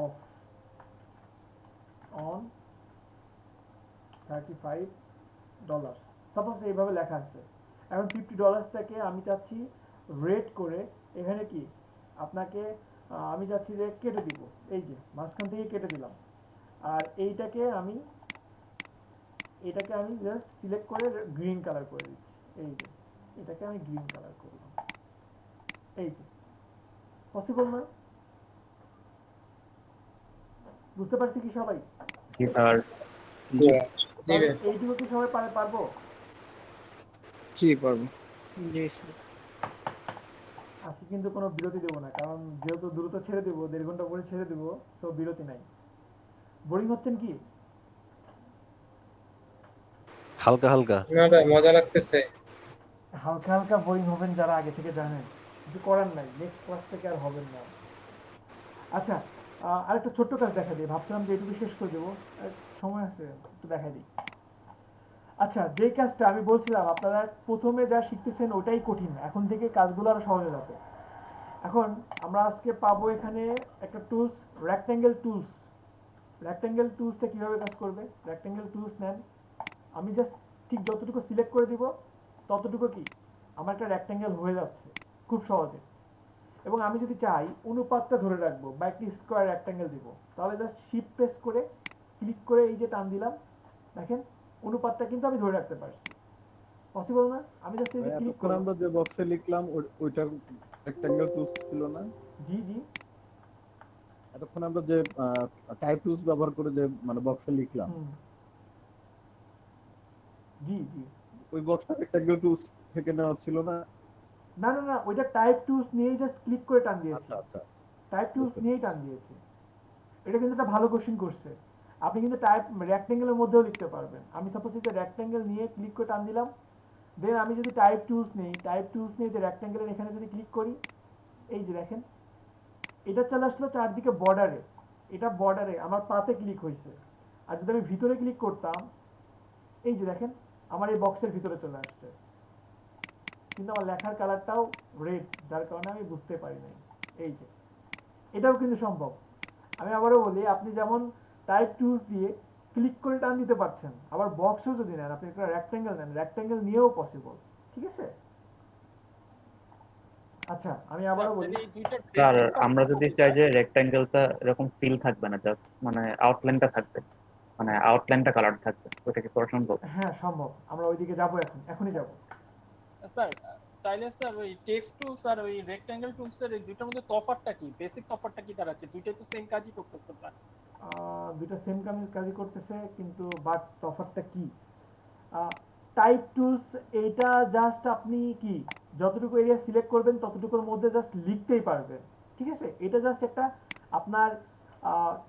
অফ অন $35, সাপোজ এইভাবে লেখা আছে। এখন $50টাকে আমি চাচ্ছি রেট করে এখানে কি আপনাকে আমি চাচ্ছি যে কেটে দিব, এই যে মাঝখান থেকে কেটে দিলাম। আর এটাকে আমি জাস্ট সিলেক্ট করে গ্রিন কালার করে দিচ্ছি, এই যে এটাকে আমি গ্রিন কালার করলাম। এই যে পসিবল না? বুঝতে পারছি কি সবাই? এইটুকু কি সবাই পারবো? জি পারবো। আজকে কিন্তু কোনো বিরতি দেবো না, কারণ যেহেতু দ্রুত ছেড়ে দেবো, 1.5 ঘন্টা পরে ছেড়ে দেবো, সো বিরতি নাই। বোরিং হচ্ছেন কি? হালকা হালকা না মজা লাগতেছে। হালকা হালকা বোরিং হবেন যারা আগে থেকে জানেন, কিছু করার নাই, নেক্সট ক্লাস থেকে আর হবেন না। আচ্ছা, আরেকটা ছোট্ট কাজ দেখা দিই, ভাবছিলাম যে এটুকু শেষ করে দেবো, সময় আছে একটু দেখা দিই। আচ্ছা, যেই কাজটা আমি বলছিলাম আপনারা প্রথমে যা শিখতেছেন ওটাই কঠিন, এখন থেকে কাজগুলো আরো সহজ হয়ে যাবে। এখন আমরা আজকে পাবো এখানে একটা টুলস, রেক্ট্যাঙ্গেল টুলস। রেক্ট্যাঙ্গেল টুলসটা কিভাবে কাজ করবে? রেক্ট্যাঙ্গেল টুলস নেন, আমি জাস্ট ঠিক যতটুকু সিলেক্ট করে দিব ততটুকু কি আমার একটা রেক্ট্যাঙ্গেল হয়ে যাচ্ছে খুব সহজে। এবং আমি যদি চাই অনুপাতটা ধরে রাখবো বা একটি স্কোয়ার রেক্ট্যাঙ্গেল দিব, তাহলে জাস্ট শিফট প্রেস করে ক্লিক করে এই যে টান দিলাম, দেখেন অনুপাতটা কিন্তু আমি ধরে রাখতে পারছি। পসিবল না? আমি জাস্ট এই যে ক্লিক করলাম, আমরা যে বক্সে লিখলাম ওইটা রেক্ট্যাঙ্গেল টুলস ছিল না? জি জি। এতক্ষণ আমরা যে টাইপ টুলস ব্যবহার করে যে মানে বক্সে লিখলাম, জি জি, ওই বক্সটা রেক্ট্যাঙ্গেল টুলস থেকে নেওয়া ছিল না? না না না, ওইটা টাইপ টুলস নিয়েই জাস্ট ক্লিক করে টান দিয়েছি। আচ্ছা, টাইপ টুলস নিয়েই টান দিয়েছি। এটা কিন্তু একটা ভালো কোশ্চেন করছে। আপনি কিন্তু টাইপ রেক্ট্যাঙ্গেলের মধ্যেও লিখতে পারবেন। আমি সাপোজ এই যে রেক্ট্যাঙ্গেল নিয়ে ক্লিক করে টান দিলাম, দেন আমি যদি টাইপ টুলস নেই, টাইপ টুলস নিয়ে যে রেক্ট্যাঙ্গেলের এখানে যদি ক্লিক করি, এই যে দেখেন এটা চলে আসলো চারদিকে বর্ডারে, এটা বর্ডারে আমার পাতে ক্লিক হয়েছে। আর যদি আমি ভিতরে ক্লিক করতাম, এই যে দেখেন আমার এই বক্সের ভিতরে চলে আসছে, কিন্তু আমার লেখার কালারটাও রেড, যার কারণে আমি বুঝতে পারি নাই। এই যে এটাও কিন্তু সম্ভব। আমি আবারও বলি, আপনি যেমন টাইপ টুলস দিয়ে ক্লিক করে টান দিতে পারছেন, আবার বক্সও যদি নেন, আপনি একটা রেক্ট্যাঙ্গেল নেন, রেক্ট্যাঙ্গেল নিয়েও পসিবল। ঠিক আছে? আচ্ছা, আমি আবারও বলি, স্যার আমরা যদি চাই যে রেক্ট্যাঙ্গেলটা এরকম ফিল থাকবে না, জাস্ট মানে আউটলাইনটা থাকবে, মানে আউটলাইনটা কালার থাকবে, ওটা কি করা সম্ভব? হ্যাঁ সম্ভব, আমরা ওইদিকে যাবো, এখনই যাবো। স্যার তাইলে স্যার ওই টেক্সট টুলস আর ওই রেক্ট্যাঙ্গেল টুলস এর এই দুইটার মধ্যে তফাৎটা কি, বেসিক তফাৎটা কি দাঁড়াচ্ছে? দুইটাই তো সেম কাজই করতেছে প্রায়। দুটো সেম কাজই করতেছে, কিন্তু বাট তফাৎটা কি? টাইপ টুলস এইটা জাস্ট আপনি কি যতটুকু এরিয়া সিলেক্ট করবেন ততটুকুর মধ্যে জাস্ট লিখতেই পারবেন, ঠিক আছে? এটা জাস্ট একটা আপনার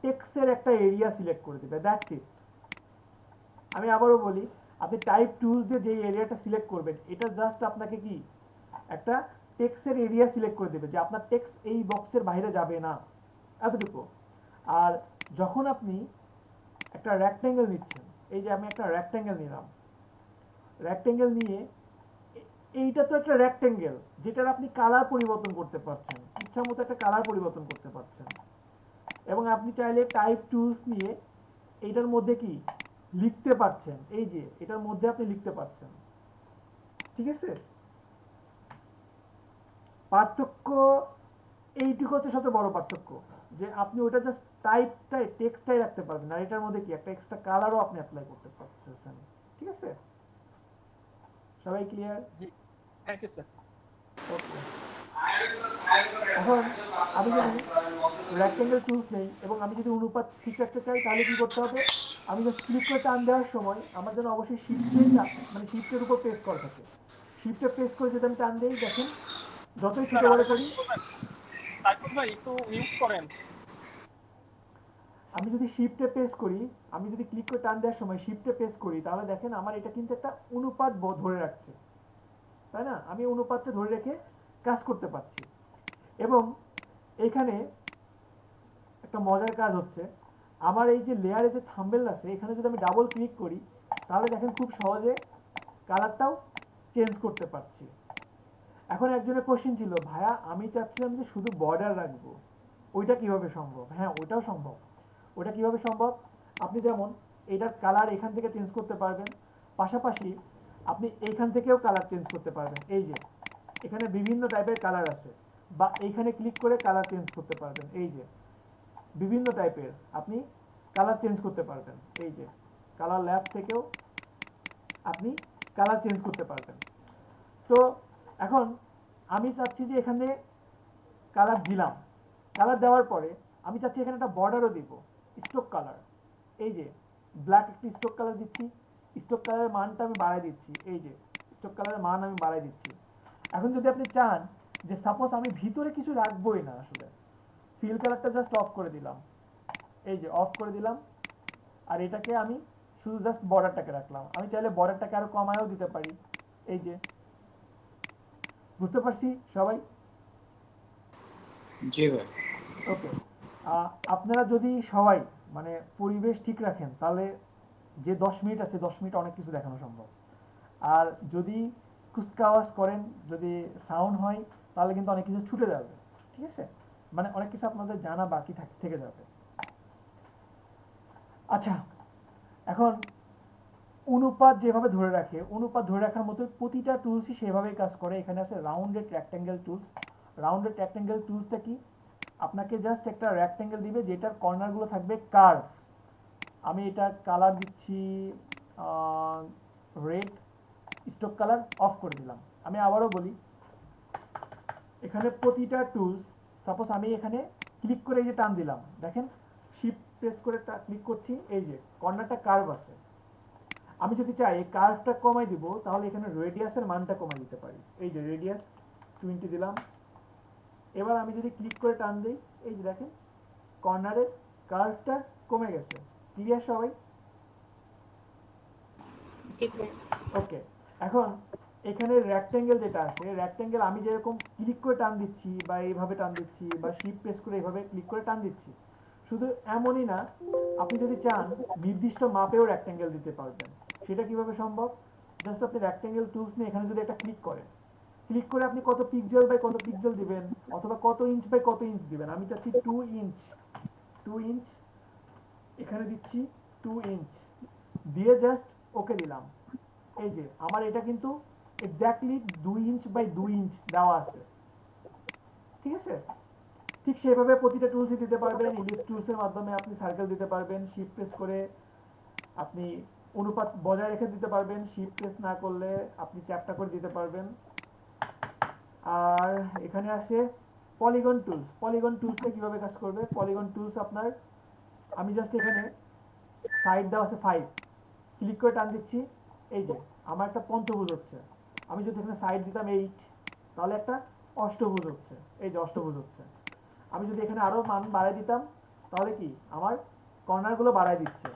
টেক্সটের একটা এরিয়া সিলেক্ট করে দেবে, দ্যাটস ইট। আমি আবারও বলি, আপনি টাইপ টুলস দিয়ে যে এরিয়াটা সিলেক্ট করবেন এটা জাস্ট আপনাকে কি একটা টেক্সটের এরিয়া সিলেক্ট করে দেবে যে আপনার টেক্সট এই বক্সের বাইরে যাবে না, এতটুকু। আর যখন আপনি একটা রেক্ট্যাঙ্গেল নিচ্ছেন, এই যে আমি একটা রেক্ট্যাঙ্গেল নিলাম, রেক্ট্যাঙ্গেল নিয়ে এইটা তো একটা রেক্ট্যাঙ্গেল যেটার আপনি কালার পরিবর্তন করতে পারছেন, ইচ্ছা মতো একটা কালার পরিবর্তন করতে পারছেন। এবং আপনি চাইলে টাইপ টুলস নিয়ে এইটার মধ্যে কি লিখতে পারছেন, এই যে এটার মধ্যে আপনি লিখতে পারছেন, ঠিক আছে? পার্থক্য এইটুকু হচ্ছে সবচেয়ে বড় পার্থক্য, যে আপনি ওটা জাস্ট টেক্সটটাই রাখতে পারবেন, আর এটার মধ্যে কি একটা এক্সট্রা কালারও আপনি অ্যাপ্লাই করতে পারছেন, ঠিক আছে? সবাই ক্লিয়ার? জি, থ্যাংক ইউ স্যার। ওকে, এখন আমি যদি রেক্ট্যাঙ্গেল টুলস নেই এবং আমি যদি অনুপাত ঠিক রাখতে চাই তাহলে কি করতে হবে? আমি জাস্ট ক্লিক করে টান দেওয়ার সময় আমার যেন অবশ্যই শিফটের উপর প্রেস করা থাকে। শিফটে প্রেস করে যদি আমি টান দেই, দেখেন যতই ছোট বড় করি, সাইফুল ভাই একটু মিউট করেন। আমি যদি শিফটে প্রেস করি, আমি যদি ক্লিক করে টান দেওয়ার সময় শিফটে প্রেস করি, তাহলে দেখেন আমার এটা কিন্তু একটা অনুপাত ধরে রাখছে, তাই না? আমি অনুপাতটা ধরে রেখে কাজ করতে পারছি। এবং এখানে একটা মজার কাজ হচ্ছে, আমার এই যে লেয়ারে যে থাম্বনেল আছে এখানে যদি আমি ডাবল ক্লিক করি তাহলে দেখেন খুব সহজে কালারটাও চেঞ্জ করতে পারছি। এখন একজনের কোশ্চেন ছিল, ভাইয়া আমি চাচ্ছিলাম যে শুধু বর্ডার রাখবো, ওইটা কিভাবে সম্ভব? হ্যাঁ, ওইটাও সম্ভব। ওটা কিভাবে সম্ভব? আপনি যেমন এটার কালার এখান থেকে চেঞ্জ করতে পারবেন, পাশাপাশি আপনি এইখান থেকেও কালার চেঞ্জ করতে পারবেন। এই যে এখানে বিভিন্ন টাইপের কালার আছে, বা এইখানে ক্লিক করে কালার চেঞ্জ করতে পারবেন। এই যে বিভিন্ন টাইপের আপনি কালার চেঞ্জ করতে পারবেন, এই যে কালার ল্যাব থেকেও আপনি কালার চেঞ্জ করতে পারবেন। তো এখন আমি চাচ্ছি যে এখানে কালার দিলাম, কালার দেওয়ার পরে আমি চাচ্ছি এখানে একটা বর্ডারও দিব, স্ট্রোক কালার। এই যে ব্ল্যাক একটি স্ট্রোক কালার দিচ্ছি, স্ট্রোক কালারের মানটা আমি বাড়াই দিচ্ছি, এই যে স্ট্রোক কালারের মান আমি বাড়াই দিচ্ছি। এখন যদি আপনি চান যে সাপোজ আমি ভিতরে কিছু রাখবোই না, আসলে ফিল কালারটা জাস্ট অফ করে দিলাম, এই যে অফ করে দিলাম, আর এটাকে আমি শুধু জাস্ট বর্ডারটাকে রাখলাম। আমি চাইলে বর্ডারটাকে আরো কমায়ও দিতে পারি, এই যে। বুঝতে পারছি সবাই? জি ভাই। ওকে, আপনারা যদি সবাই মানে পরিবেশ ঠিক রাখেন তাহলে যে 10 মিনিট আছে 10 মিনিট অনেক কিছু দেখানো সম্ভব। আর যদি কুচকাওয়াজ করেন, যদি সাউন্ড হয়, তাহলে কিন্তু অনেক কিছু ছুটে যাবে, ঠিক আছে? মানে অনেক কিছু আপনাদের জানা বাকি থেকে যাবে। আচ্ছা, এখন অনুপাত যেভাবে ধরে রাখে, অনুপাত ধরে রাখার মতো প্রতিটা টুলসই সেভাবেই কাজ করে। এখানে আছে rounded rectangle tools. Rounded rectangle টুলসটা কি? আপনাকে জাস্ট একটা রেক্ট্যাঙ্গেল দিবে যেটার কর্নারগুলো থাকবে কার্ভ। আমি এটা কালার দিচ্ছি রেড, স্ট্রোক কালার অফ করে দিলাম। আমি আবারও বলি, এখানে প্রতিটা টুলস, সাপোজ আমি এখানে ক্লিক করে এই যে টান দিলাম, দেখেন শিফট প্রেস করে ক্লিক করছি, এই যে কর্নারটা কার্ভ আছে। আমি যদি চাই এই কার্ভটা কমাই দিব, তাহলে এখানে রেডিয়াসের মানটা কমাই দিতে পারি। এই যে রেডিয়াস 20 দিলাম। এবার আমি যদি ক্লিক করে টান দিই, এই যে দেখেন কর্নারের কার্ভটা কমে গেছে। ক্লিয়ার সবাই? ওকে, এখন এখানে রেক্ট্যাঙ্গেল যেটা আছে, রেক্ট্যাঙ্গেল আমি যেরকম ক্লিক করে টান দিচ্ছি বা এইভাবে টান দিচ্ছি বা শিফট প্রেস করে এইভাবে ক্লিক করে টান দিচ্ছি, শুধু এমনই না, আপনি যদি চান নির্দিষ্ট মাপেও রেক্ট্যাঙ্গেল দিতে পারবেন। সেটা কিভাবে সম্ভব? জাস্ট আপনি রেক্ট্যাঙ্গেল টুলস নিয়ে এখানে যদি একটা ক্লিক করেন, ক্লিক করে আপনি কত পিক্সেল বাই কত পিক্সেল দিবেন, অথবা কত ইঞ্চ বাই কত ইঞ্চ দিবেন। আমি চাচ্ছি 2 ইঞ্চ, এখানে দিচ্ছি 2 ইঞ্চ দিয়ে জাস্ট ওকে দিলাম। এই যে আমার এটা কিন্তু এক্স্যাক্টলি 2 ইঞ্চ বাই 2 ইঞ্চ দেওয়া আছে, ঠিক আছে? ঠিক সেভাবে প্রতিটা টুলসই দিতে পারবেন। ইলিপস টুলসের মাধ্যমে আপনি সার্কেল দিতে পারবেন, শিফট প্রেস করে আপনি অনুপাত বজায় রেখে দিতে পারবেন, শিফট প্রেস না করলে আপনি চ্যাপটা করে দিতে পারবেন। আর এখানে আসে পলিগন টুলস। পলিগন টুলসটা কিভাবে কাজ করবে? পলিগন টুলস আপনার, আমি জাস্ট এখানে সাইড দেওয়া আছে 5, ক্লিক করে টান দিচ্ছি, এই যে আমার একটা পঞ্চভুজ হচ্ছে। আমি যদি এখানে সাইড দিতাম 8, তাহলে একটা অষ্টভুজ হচ্ছে, এই যে অষ্টভুজ হচ্ছে। আমি যদি এখানে আরও মান বাড়াই দিতাম, তাহলে কি আমার কর্নারগুলো বাড়াই দিচ্ছে।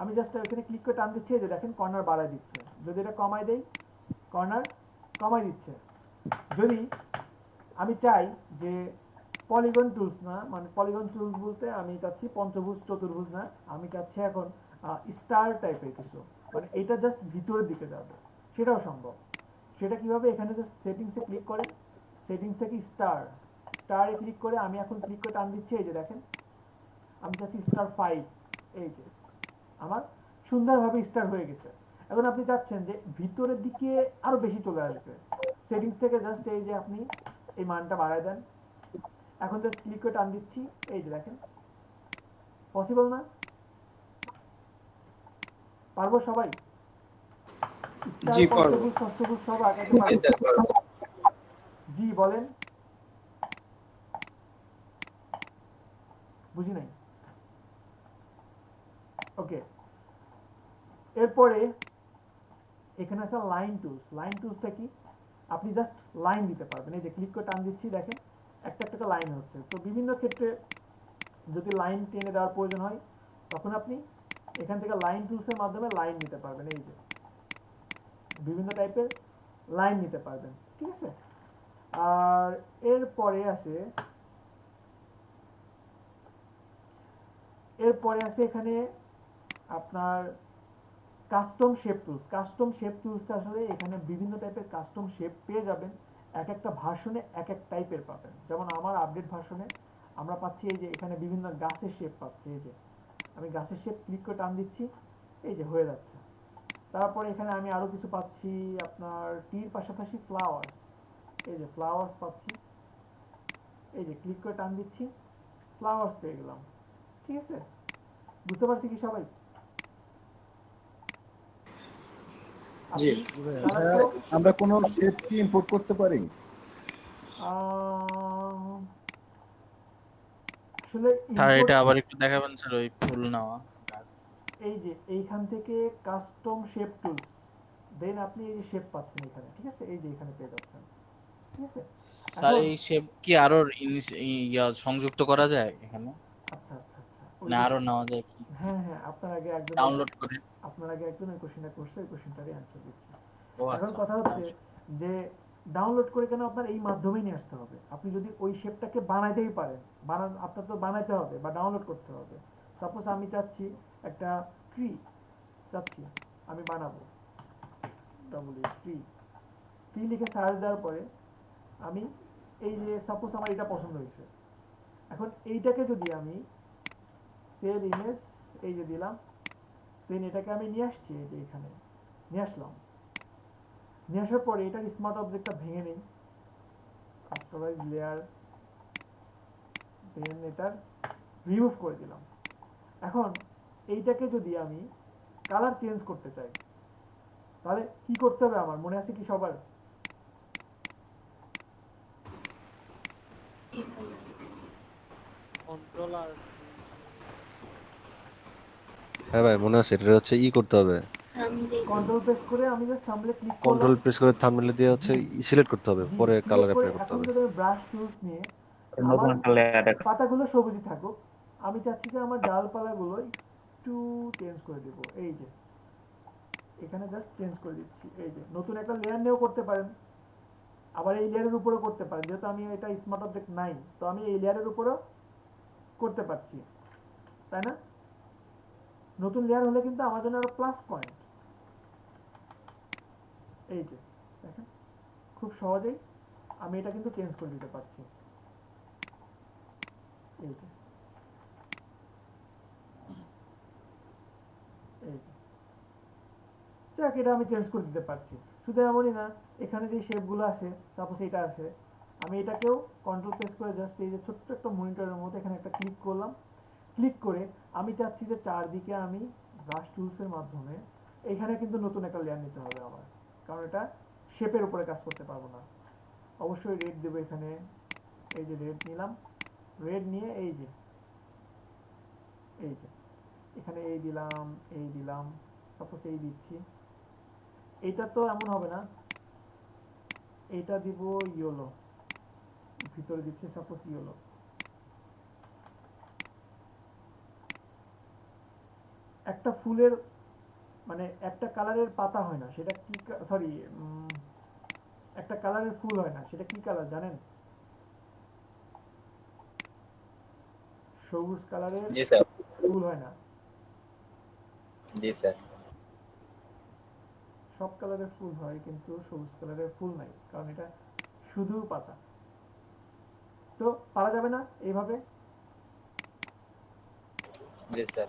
আমি জাস্ট এখানে ক্লিক করে টান দিচ্ছি, এই যে দেখেন কর্নার বাড়াই দিচ্ছে। যদি এটা কমাই দেই, কর্নার কমাই দিচ্ছে। যদি আমি চাই যে পলিগন টুলস না, মানে পলিগন টুলস বলতে আমি চাচ্ছি পঞ্চভুজ চতুর্ভুজ না, আমি চাচ্ছি এখন স্টার টাইপের কিছু, মানে এটা জাস্ট ভিতরের দিকে যাবে, সেটাও সম্ভব। সেটা কিভাবে? এখানে জাস্ট সেটিংসে ক্লিক করে, সেটিংস থেকে স্টারে ক্লিক করে আমি এখন ক্লিক করে টান দিচ্ছি, এই যে দেখেন আমি চাচ্ছি স্টার 5, এই যে আমার সুন্দরভাবে স্টার হয়ে গেছে। এখন আপনি চাচ্ছেন যে ভিতরের দিকে আরো বেশি চলে আসবে, সেটিংস থেকে জাস্ট এই যে আপনি এই মানটা বাড়ায় দেন। এখন জাস্ট ক্লিক করে টান দিচ্ছি, এই যে দেখেন পসিবল না? পারবো সবাই? স্টার, পঞ্চভুজ, ষষ্ঠভুজ সব আঁকাতে পারবো? জি বলেন, বুঝি নাই। ওকে, এরপরে এখানে আছে লাইন টুলস। লাইন টুলসটা কি? আপনি জাস্ট লাইন দিতে পারবেন, এই যে ক্লিক করে টান দিচ্ছি, দেখেন একটা একটা লাইন হচ্ছে। তো বিভিন্ন ক্ষেত্রে যদি লাইন টেনে দেওয়ার প্রয়োজন হয়, তখন আপনি এখান থেকে লাইন টুলসের মাধ্যমে লাইন নিতে পারবেন, এই যে বিভিন্ন টাইপের লাইন নিতে পারবেন, ঠিক আছে। আর এরপরে আসে এখানে আপনার custom shape tools. Custom shape টুলসটা আসলে এখানে বিভিন্ন টাইপের কাস্টম শেপ পেয়ে যাবেন, এক একটা ভার্সনে এক এক টাইপের পাবেন। যেমন আমার আপডেট ভার্সনে আমরা পাচ্ছি এই যে এখানে বিভিন্ন গাছের শেপ পাচ্ছি, এই যে আমি গাছের শেপ ক্লিক করে টান দিচ্ছি, এই যে হয়ে যাচ্ছে। তারপরে এখানে আমি আরো কিছু পাচ্ছি, আপনার টির পাশাপাশি ফ্লাওয়ার্স, এই যে ফ্লাওয়ার্স পাচ্ছি, এই যে ক্লিক করে টান দিচ্ছি, ফ্লাওয়ার্স পেয়ে গেলাম, ঠিক আছে। বুঝতে পারছি কি সবাই? জি, আমরা কোন শেপ কি ইম্পোর্ট করতে পারি? আসলে স্যার এটা আবার একটু দেখাবেন স্যার, ওই ফুল নেওয়া গাছ। এই যে এইখান থেকে কাস্টম শেপ টুলস, দেন আপনি এই যে শেপ পাচ্ছেন এখানে, ঠিক আছে, এই যে এখানে পেয়ে যাচ্ছেন, ঠিক আছে। স্যার এই শেপ কি আরো সংযুক্ত করা যায় এখানে? আচ্ছা আচ্ছা আচ্ছা, না আরো নেওয়া যায় কি? হ্যাঁ হ্যাঁ, আপনার আগে একজন ডাউনলোড করে, আপনার আগে একজন এই কোশ্চেনটা করছে, এই কোশ্চেনটারই অ্যানসার দিচ্ছি। ও এখন আচ্ছা, কথা হচ্ছে যে ডাউনলোড করে কেন আপনার এই মাধ্যমেই নিয়ে আসতে হবে? আপনি যদি ওই শেপটাকে বানাইতেই পারেন, আপনার তো বানাইতে হবে বা ডাউনলোড করতে হবে। সাপোজ আমি চাচ্ছি একটা ট্রি চাচ্ছি আমি বানাবো, ট্রি লিখে সার্চ দেওয়ার পরে আমি এই যে সাপোজ আমার এটা পছন্দ হয়েছে, এখন এইটাকে যদি আমি সেভ ইমেজ এই যে দিলাম, দেন এটাকে আমি নিয়ে আসছি, এই যে এখানে নিয়ে আসলাম। নিয়ে আসার পরে এটার স্মার্ট অবজেক্টটা ভেঙে নেই, কাস্টমাইজ লেয়ার, দেন এটার রিমুভ করে দিলাম। এখন এইটাকে যদি আমি কালার চেঞ্জ করতে চাই, তাহলে কি করতে হবে? আমার মনে আছে কি সবার? কন্ট্রোলার, হ্যাঁ ভাই মনে আছে, এটা হচ্ছে করতে হবে, কন্ট্রোল প্রেস করে আমি জাস্ট থাম্বনেলে ক্লিক করলাম, কন্ট্রোল প্রেস করে থাম্বনেল দিয়ে হচ্ছে সিলেক্ট করতে হবে, পরে কালার অ্যাপ্লাই করতে এখন হবে। যদি আমি ব্রাশ টুলস নিয়ে নতুন একটা লেয়ার পাতাগুলো সবুজই থাকুক, আমি চাচ্ছি যে আমার ডালপালাগুলো একটু চেঞ্জ করে দেব, এই যে এখানে জাস্ট চেঞ্জ করে দিচ্ছি, এই যে নতুন একটা লেয়ার নিয়েও করতে পারেন, আবার এই লেয়ারের উপরেও করতে পারেন। যেহেতু আমি এটা স্মার্ট অবজেক্ট নাই, তো আমি এই লেয়ারের উপরেও করতে পারছি, তাই না? নতুন লেয়ার হলে কিন্তু আমার জন্য আরো প্লাস পয়েন্ট। এই যে দেখেন খুব সহজেই আমি এটা কিন্তু চেঞ্জ করে দিতে পারছি, এই যে এই যে যাক, এটা আমি চেঞ্জ করে দিতে পারছি। শুধু এমনই না, এখানে যে শেপগুলো আছে, সাপোজ এটা আছে, আমি এটাকেও কন্ট্রোল প্রেস করে জাস্ট এই যে ছোট্ট একটা মনিটরের মতো এখানে একটা ক্লিক করলাম, ক্লিক করে আমি চাচ্ছি যে চারদিকে আমি ব্রাশ টুলসের মাধ্যমে এখানে কিন্তু নতুন একটা লেয়ার নিতে হবে আমার, কারণ এটা শেপের উপরে কাজ করতে পারবো না। অবশ্যই রেড দেবো এখানে। এই যে রেড নিলাম, রেড নিয়ে এই যে এখানে এই দিলাম, সাপোজ এই দিচ্ছি। এইটা তো এমন হবে না, এইটা দিব ইয়েলো, ভিতরে দিচ্ছি সাপোজ ইয়েলো। একটা ফুলের মানে একটা কালারের পাতা হয় না, সেটা কি সরি একটা কালারের ফুল হয় না, সেটা কি কালার জানেন? সবুজ কালারের জি স্যার। ফুল হয় না। জি স্যার। সব কালারের ফুল হয় কিন্তু সবুজ কালারের ফুল নাই, কারণ এটা শুধু পাতা। তো পারা যাবে না এইভাবে? জি স্যার।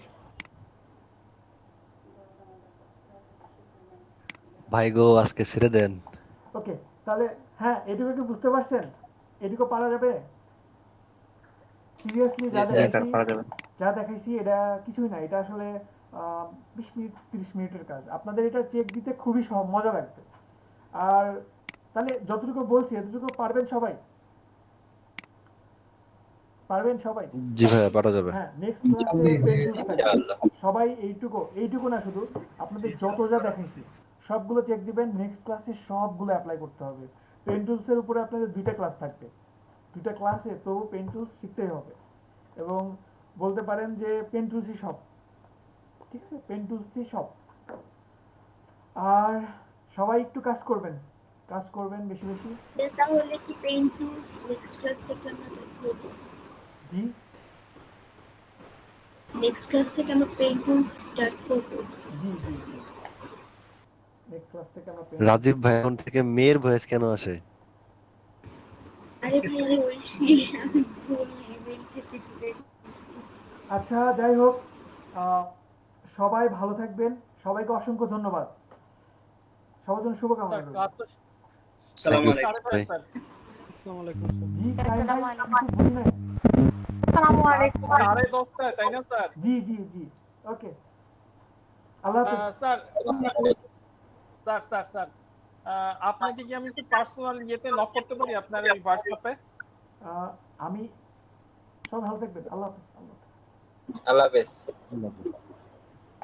ভাই গো আজকে ছেড়ে দেন। ওকে, তাহলে হ্যাঁ এটুকু কি বুঝতে পারছেন? এটুকু পারা যাবে? সিরিয়াসলি যা দেখাইছি এটা কিছুই না, এটা আসলে 20 মিনিট 30 মিনিটের কাজ। আপনাদের এটা চেক দিতে খুবই মজা লাগবে। আর তাহলে যতটুকু বলছি এতটুকু পারবেন সবাই? পারবেন সবাই? জি ভাইয়া পারা যাবে। হ্যাঁ, নেক্সট ক্লাসে পেন্টুলস থাকবে। সবাই এইটুকু না, শুধু আপনাদের যত যা দেখাইছি সবগুলো চেক দিবেন। নেক্সট ক্লাসে সবগুলো অ্যাপ্লাই করতে হবে। পেন্টুলসের উপরে আপনাদের 2টা ক্লাস থাকবে, 2টা ক্লাসে তবু পেন্টুলস শিখতেই হবে। এবং বলতে পারেন যে পেন্টুলসই সব, ঠিক আছে? পেন্টুলসই সব। আর সবাই একটু কাজ করবেন বেশি বেশি। তাহলে কি পেইন্ট টুলস নেক্সট ক্লাস থেকে আমরা দেখব? জি, নেক্সট ক্লাস থেকে আমরা পেইন্ট টুলস স্টার্ট করব। জি জি জি, নেক্সট ক্লাস থেকে আমরা রাজীব ভাই এখন থেকে মেয়ের ভয়েস কেন আসে? আরে ভাই ঐশী, আমি ভুল ইভেন্ট থেকে দিতে। আচ্ছা, যাই হোক, সবাই ভালো থাকবেন। সবাইকে অসংখ্য ধন্যবাদ। সবার জন্য শুভকামনা রইল। আসসালামু আলাইকুম। আসসালামু আলাইকুম জি কাই ভাই, কিছু বুঝি নাই। আসসালামু আলাইকুম। 10:30 তাই না স্যার? জি জি জি, ওকে, আল্লাহ হাফেজ। স্যার আপনাকে কি আমি একটু পার্সোনাল ইয়েতে নক করতে পারি আপনার এই হোয়াটসঅ্যাপে? আমি সব ভালো থাকবেন। আল্লাহ হাফেজ। আল্লাহ হাফেজ।